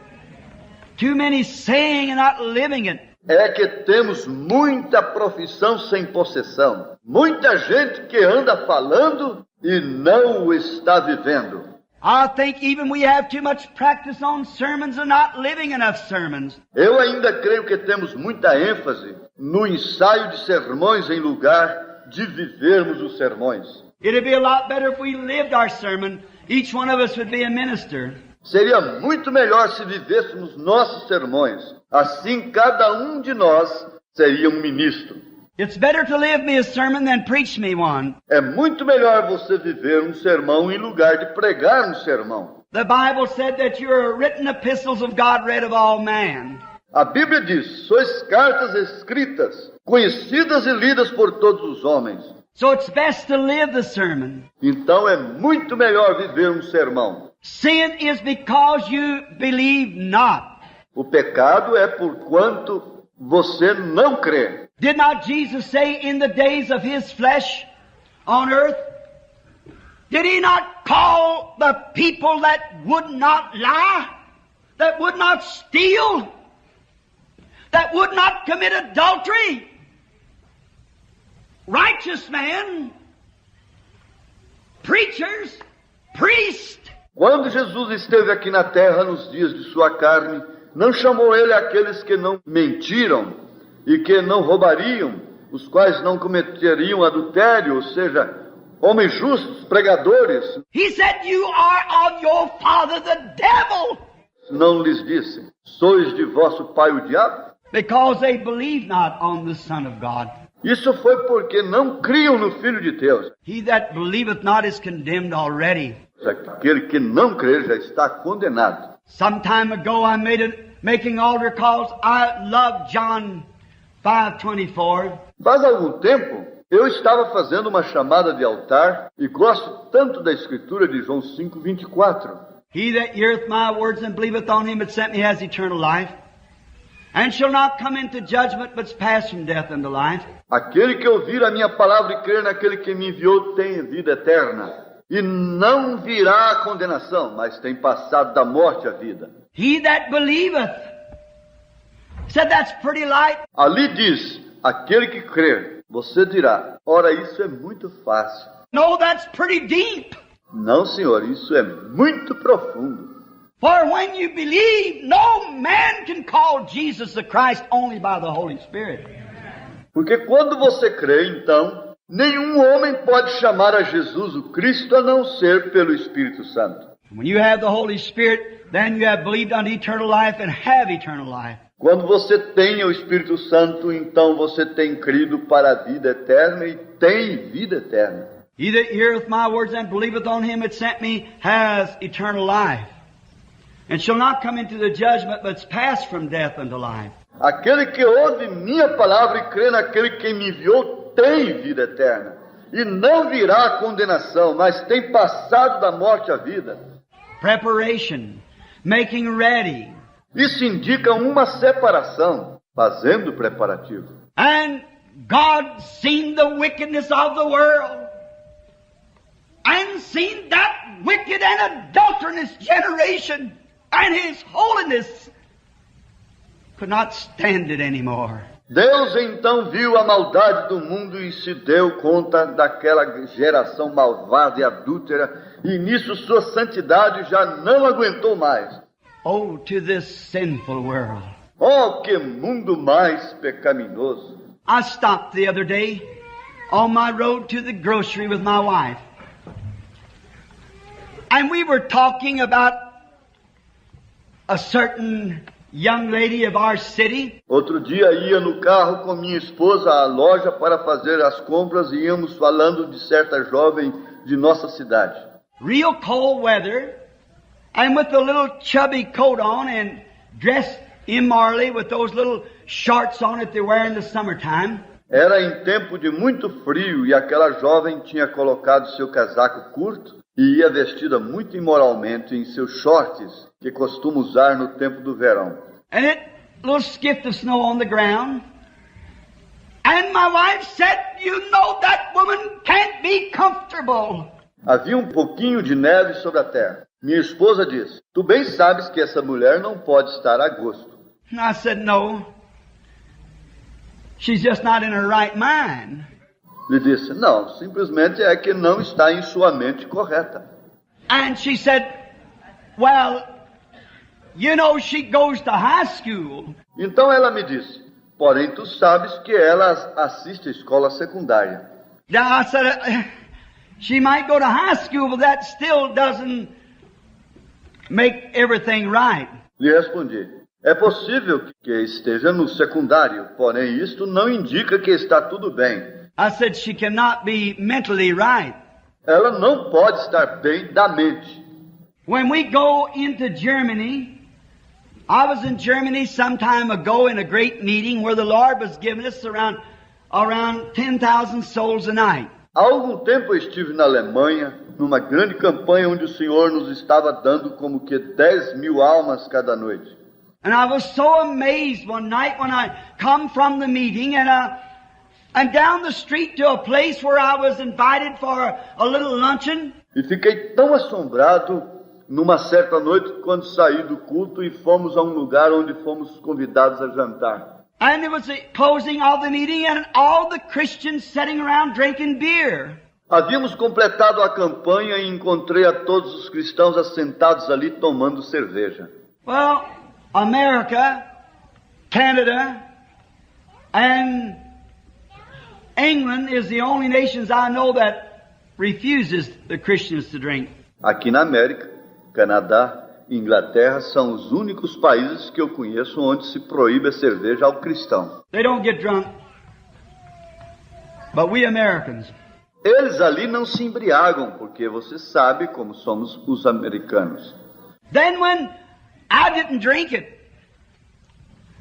Too many saying and not living it. É que temos muita profissão sem possessão. Muita gente que anda falando e não o está vivendo. I think even we have too much practice on sermons and not living enough sermons. Eu ainda creio que temos muita ênfase no ensaio de sermões em lugar de vivermos os sermões. It'd be a lot better if we lived our sermon. Each one of us would be a minister. Seria muito melhor se vivêssemos nossos sermões. Assim, cada um de nós seria um ministro. It's better to live me a sermon than preach me one. É muito melhor você viver um sermão em lugar de pregar um sermão. The Bible said that you are written epistles of God read of all man. A Bíblia diz, sois cartas escritas, conhecidas e lidas por todos os homens. So it's best to live the sermon. Então é muito melhor viver um sermão. Sin is because you believe not. O pecado é por quanto você não crê. Did not Jesus say in the days of His flesh on earth, did He not call the people that would not lie, that would not steal, that would not commit adultery, righteous men, preachers, priests? Quando Jesus esteve aqui na terra nos dias de sua carne, não chamou ele aqueles que não mentiram e que não roubariam, os quais não cometeriam adultério, ou seja, homens justos, pregadores. He said, you are of your father the devil. Não lhes disse, sois de vosso pai o diabo? Because they believe not on the Son of God. Isso foi porque não criam no Filho de Deus. He that believeth not is condemned already. Aquele que não crer já está condenado. Some time ago I making altar calls. I love John 5:24. Faz algum tempo, eu estava fazendo uma chamada de altar e gosto tanto da escritura de João 5:24. He that heareth my words and believeth on him that sent me has eternal life, and shall not come into judgment, but is passed from death unto life. Aquele que ouvir a minha palavra e crer naquele que me enviou tem vida eterna, e não virá a condenação, mas tem passado da morte à vida. He that believeth. Said that's pretty light. Ali diz, aquele que crer. Você dirá, ora, isso é muito fácil. No, that's pretty deep. Não, senhor, isso é muito profundo. For when you believe, no man can call Jesus the Christ only by the Holy Spirit. Porque quando você crê, então, nenhum homem pode chamar a Jesus o Cristo a não ser pelo Espírito Santo. When you have the Holy Spirit, then you have believed unto eternal life and have eternal life. Quando você tem o Espírito Santo, então você tem crido para a vida eterna e tem vida eterna. He that heareth my words and believeth on him that sent me has eternal life, and shall not come into the judgment, but is passed from death unto life. Aquele que ouve minha palavra e crê naquele que me enviou tem vida eterna, e não virá a condenação, mas tem passado da morte à vida. Preparation, making ready. Isso indica uma separação, fazendo preparativo. And God seen the wickedness of the world, and seen that wicked and adulterous generation, and His holiness could not stand it anymore. Deus então viu a maldade do mundo e se deu conta daquela geração malvada e adúltera, e nisso sua santidade já não aguentou mais. Oh, to this sinful world. Oh, que mundo mais pecaminoso. I stopped the other day on my road to the grocery with my wife. And we were talking about a certain young lady of our city. Outro dia ia no carro com minha esposa à loja para fazer as compras e íamos falando de certa jovem de nossa cidade. Real cold weather, and with a little chubby coat on and dressed immorally with those little shorts on that they wear in the summertime. Era em tempo de muito frio e aquela jovem tinha colocado seu casaco curto e ia vestida muito imoralmente em seus shorts que costuma usar no tempo do verão. And it little skift of snow on the ground. And my wife said, "You know that woman can't be comfortable." Havia um pouquinho de neve sobre a terra. Minha esposa disse, tu bem sabes que essa mulher não pode estar a gosto. And I said, "No. She's just not in her right mind." Lhe disse, não, simplesmente é que não está em sua mente correta. And she said, "Well, you know she goes to high school." Então ela me disse, porém tu sabes que ela assiste à escola secundária. Now I said, she might go to high school, but that still doesn't make everything right. Lhe respondi, é possível que esteja no secundário, porém isto não indica que está tudo bem. I said, she cannot be mentally right. Ela não pode estar bem da mente. When we go into Germany, I was in Germany some time ago in a great meeting where the Lord was giving us around 10,000 souls a night. Há algum tempo eu estive na Alemanha, numa grande campanha onde o Senhor nos estava dando como que 10.000 almas cada noite. And I was so amazed one night when I come from the meeting and down the street to a place where I was invited for a little luncheon. E fiquei tão assombrado numa certa noite quando saí do culto e fomos a um lugar onde fomos convidados a jantar. And it was the closing of the meeting and all the Christians sitting around drinking beer. Havíamos completado a campanha e encontrei a todos os cristãos assentados ali tomando cerveja. Well, America, Canada, and England is the only nations I know that refuses the Christians to drink. Aqui na América, Canadá e Inglaterra são os únicos países que eu conheço onde se proíbe a cerveja ao cristão. They don't get drunk. But we Americans. Eles ali não se embriagam, porque você sabe como somos os americanos. Then when I didn't drink it,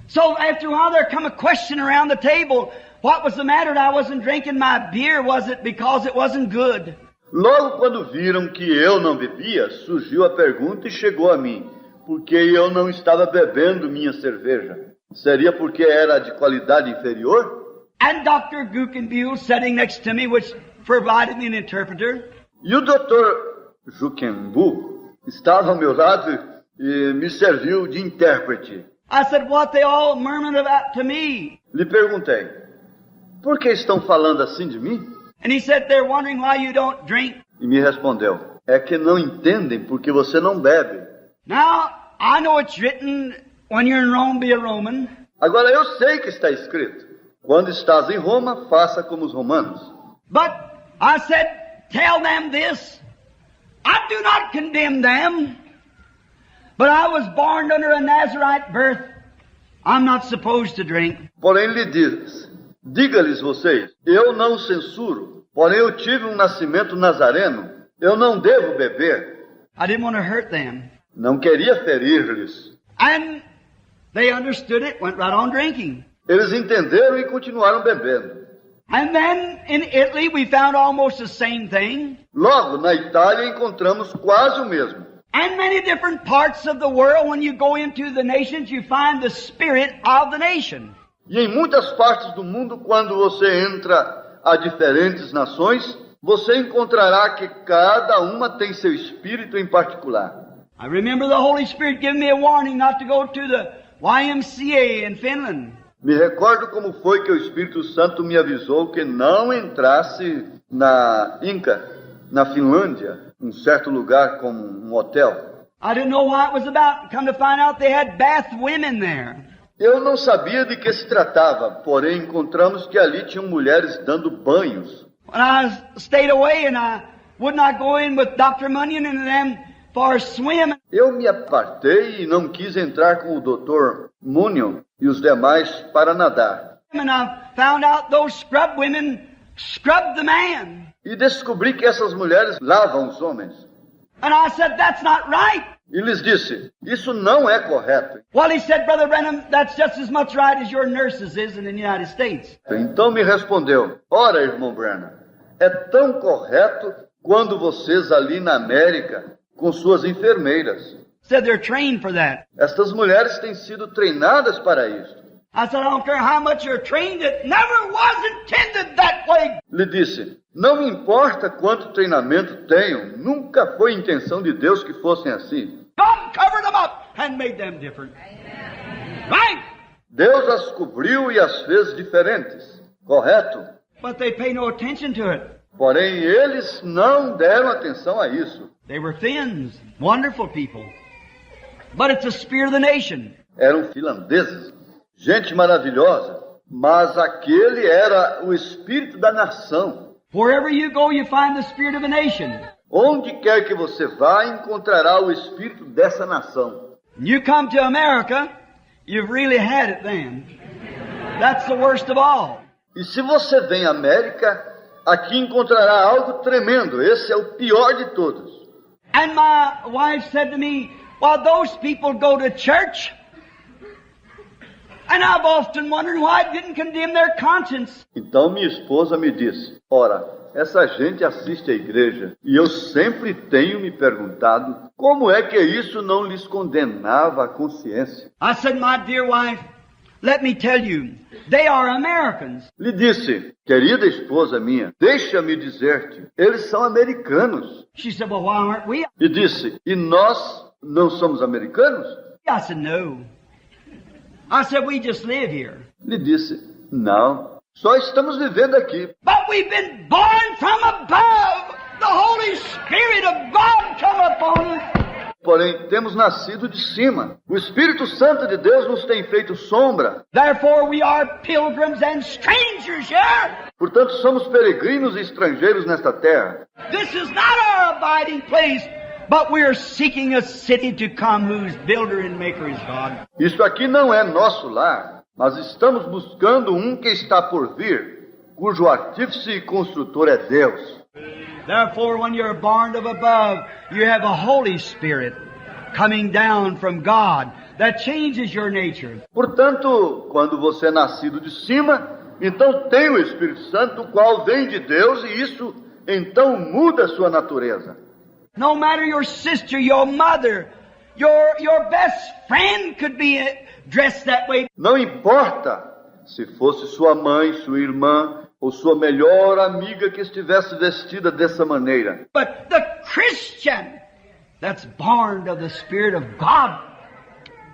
so after a while there come a question around the table, what was the matter that I wasn't drinking my beer? Was it because it wasn't good? Logo quando viram que eu não bebia, surgiu a pergunta e chegou a mim. Porque eu não estava bebendo minha cerveja? Seria porque era de qualidade inferior? And Dr. Gukenbuhl sitting next to me, which provided me an interpreter. E o Dr. Gukenbuhl estava ao meu lado e me serviu de intérprete. I said, what they all murmured about to me. Lhe perguntei, por que estão falando assim de mim? And he said, they're wondering why you don't drink. E me respondeu, é que não entendem porque você não bebe. Now, I know it's written, when you're in Rome, be a Roman. Agora eu sei que está escrito, quando estás em Roma, faça como os romanos. But I said, tell them this. I do not condemn them. But I was born under a Nazarite birth. I'm not supposed to drink. Porém lhe diz, diga-lhes vocês, eu não censuro, porém eu tive um nascimento nazareno, eu não devo beber. I didn't want to hurt them. Não queria ferir-lhes. And they understood it, went right on drinking. Eles entenderam e continuaram bebendo. And then in Italy we found almost the same thing. Logo, na Itália, encontramos quase o mesmo. And many different parts of the world, when you go into the nations, you find the spirit of the nation. E em muitas partes do mundo, quando você entra a diferentes nações, você encontrará que cada uma tem seu espírito em particular. I remember the Holy Spirit giving me a warning not to go to the YMCA in Finland. Me recordo como foi que o Espírito Santo me avisou que não entrasse na Inca, na Finlândia, um certo lugar como um hotel. I didn't know what it was about. Come to find out they had bath women there. Eu não sabia de que se tratava, porém encontramos que ali tinham mulheres dando banhos. When I stayed away and I would not go in with Dr. Munyon and them for a swim. Eu me apartei e não quis entrar com o Dr. Munyon e os demais para nadar. And I found out those scrub women scrubbed the man. E descobri que essas mulheres lavam os homens. And I said, that's not right. E lhes disse, isso não é correto. Well, he said, Brother Brenham, that's just as much right as your nurses is in the United States. Então me respondeu, ora, irmão Branham, é tão correto quando vocês ali na América, com suas enfermeiras. Said they're trained for that. Estas mulheres têm sido treinadas para isso. I said, I don't care how much you're trained, it never was intended that way. Lhe disse, não me importa quanto treinamento tenham, nunca foi intenção de Deus que fossem assim. God covered them up and made them different. Right? Deus as cobriu e as fez diferentes. Correto? But they pay no attention to it. Porém, eles não deram atenção a isso. They were Finns, wonderful people. But it's the spirit of the nation. Eram finlandeses, gente maravilhosa, mas aquele era o espírito da nação. Wherever you go, you find the spirit of a nation. Onde quer que você vá, encontrará o espírito dessa nação. You come to America, you've really had it then. That's the worst of all. E se você vem à América, aqui encontrará algo tremendo. Esse é o pior de todos. And my wife said to me, well, those people go to church. And I've often wondered why I didn't condemn their conscience. Então minha esposa me disse, ora, essa gente assiste à igreja. E eu sempre tenho me perguntado, como é que isso não lhes condenava a consciência? I said, my dear wife, let me tell you, they are Americans. Lhe disse, querida esposa minha, deixa-me dizer-te, eles são americanos. She said, well, why aren't we? E disse, e nós não somos americanos? I said, no. I said, we just live here. Lhe disse, não, só estamos vivendo aqui. But we've been born from above. The Holy Spirit of God come upon us. Porém, temos nascido de cima. O Espírito Santo de Deus nos tem feito sombra. Therefore we are pilgrims and strangers here. Portanto, somos peregrinos e estrangeiros nesta terra. This is not our abiding place, but we are seeking a city to come whose builder and maker is God. Isso aqui não é nosso lar, mas estamos buscando um que está por vir, cujo artífice e construtor é Deus. Therefore, when you're born of above, you have a Holy Spirit coming down from God that changes your nature. Portanto, quando você é nascido de cima, então tem o Espírito Santo, o qual vem de Deus, e isso então muda a sua natureza. No matter your sister, your mother, your best friend could be dressed that way. Não importa se fosse sua mãe, sua irmã, ou sua melhor amiga que estivesse vestida dessa maneira. But the Christian that's born of the Spirit of God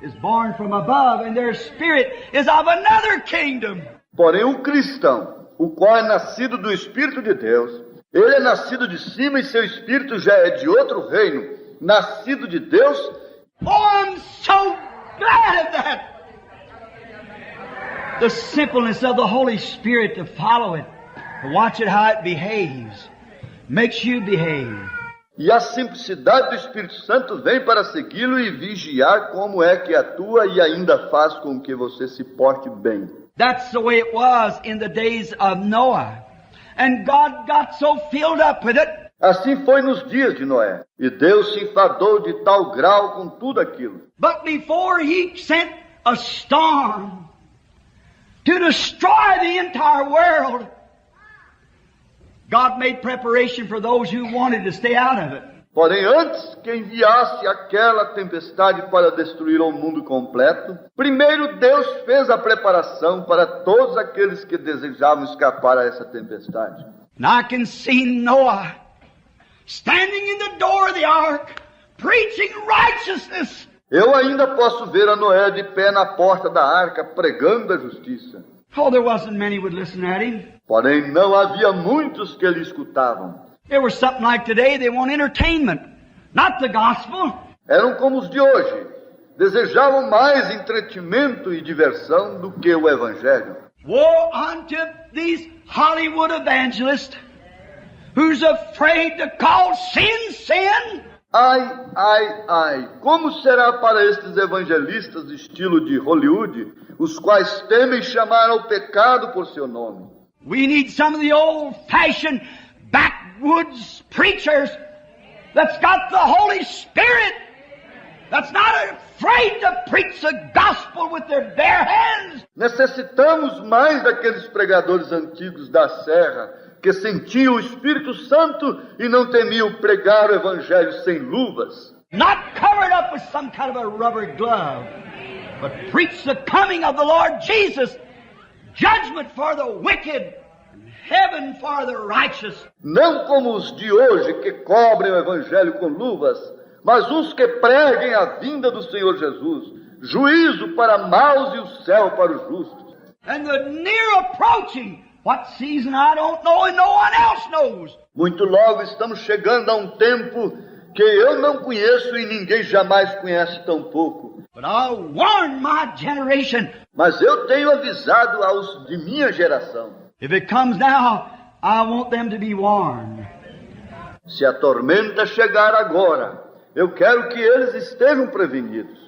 is born from above, and their spirit is of another kingdom. Porém, um cristão, o qual é nascido do Espírito de Deus, ele é nascido de cima e seu espírito já é de outro reino, nascido de Deus. Oh, I'm so glad of that. The simpleness of the Holy Spirit to follow it, to watch it how it behaves, makes you behave. E a simplicidade do Espírito Santo vem para segui-lo e vigiar como é que atua e ainda faz com que você se porte bem. That's the way it was in the days of Noah. And God got so filled up with it. Assim foi nos dias de Noé. E Deus se enfadou de tal grau com tudo aquilo. But before He sent a storm to destroy the entire world, God made preparation for those who wanted to stay out of it. Porém, antes que enviasse aquela tempestade para destruir o mundo completo, primeiro Deus fez a preparação para todos aqueles que desejavam escapar a essa tempestade. And I can see Noah standing in the door of the ark, preaching righteousness. Eu ainda posso ver a Noé de pé na porta da arca, pregando a justiça. Oh, there wasn't many would listen at him. Porém, não havia muitos que lhe escutavam. There was something like today, they want entertainment, not the gospel. Eram como os de hoje. Desejavam mais entretenimento e diversão do que o Evangelho. Woe unto these Hollywood evangelists who's afraid to call sin, sin. Ai, ai, ai, como será para estes evangelistas estilo de Hollywood, os quais temem chamar ao pecado por seu nome? We need some of the old-fashioned backwoods preachers that's got the Holy Spirit, that's not afraid to preach the gospel with their bare hands. Necessitamos mais daqueles pregadores antigos da serra, que sentiam o Espírito Santo e não temiam pregar o Evangelho sem luvas. Not covered up with some kind of a rubber glove, but preach the coming of the Lord Jesus, judgment for the wicked, and heaven for the righteous. Não como os de hoje que cobrem o Evangelho com luvas, mas uns que preguem a vinda do Senhor Jesus, juízo para maus e o céu para os justos. And the near approaching, what season I don't know and no one else knows. Muito logo estamos chegando a um tempo que eu não conheço e ninguém jamais conhece tão pouco. But I'll warn my generation. Mas eu tenho avisado aos de minha geração. If it comes now, I want them to be warned. Se a tormenta chegar agora, eu quero que eles estejam prevenidos.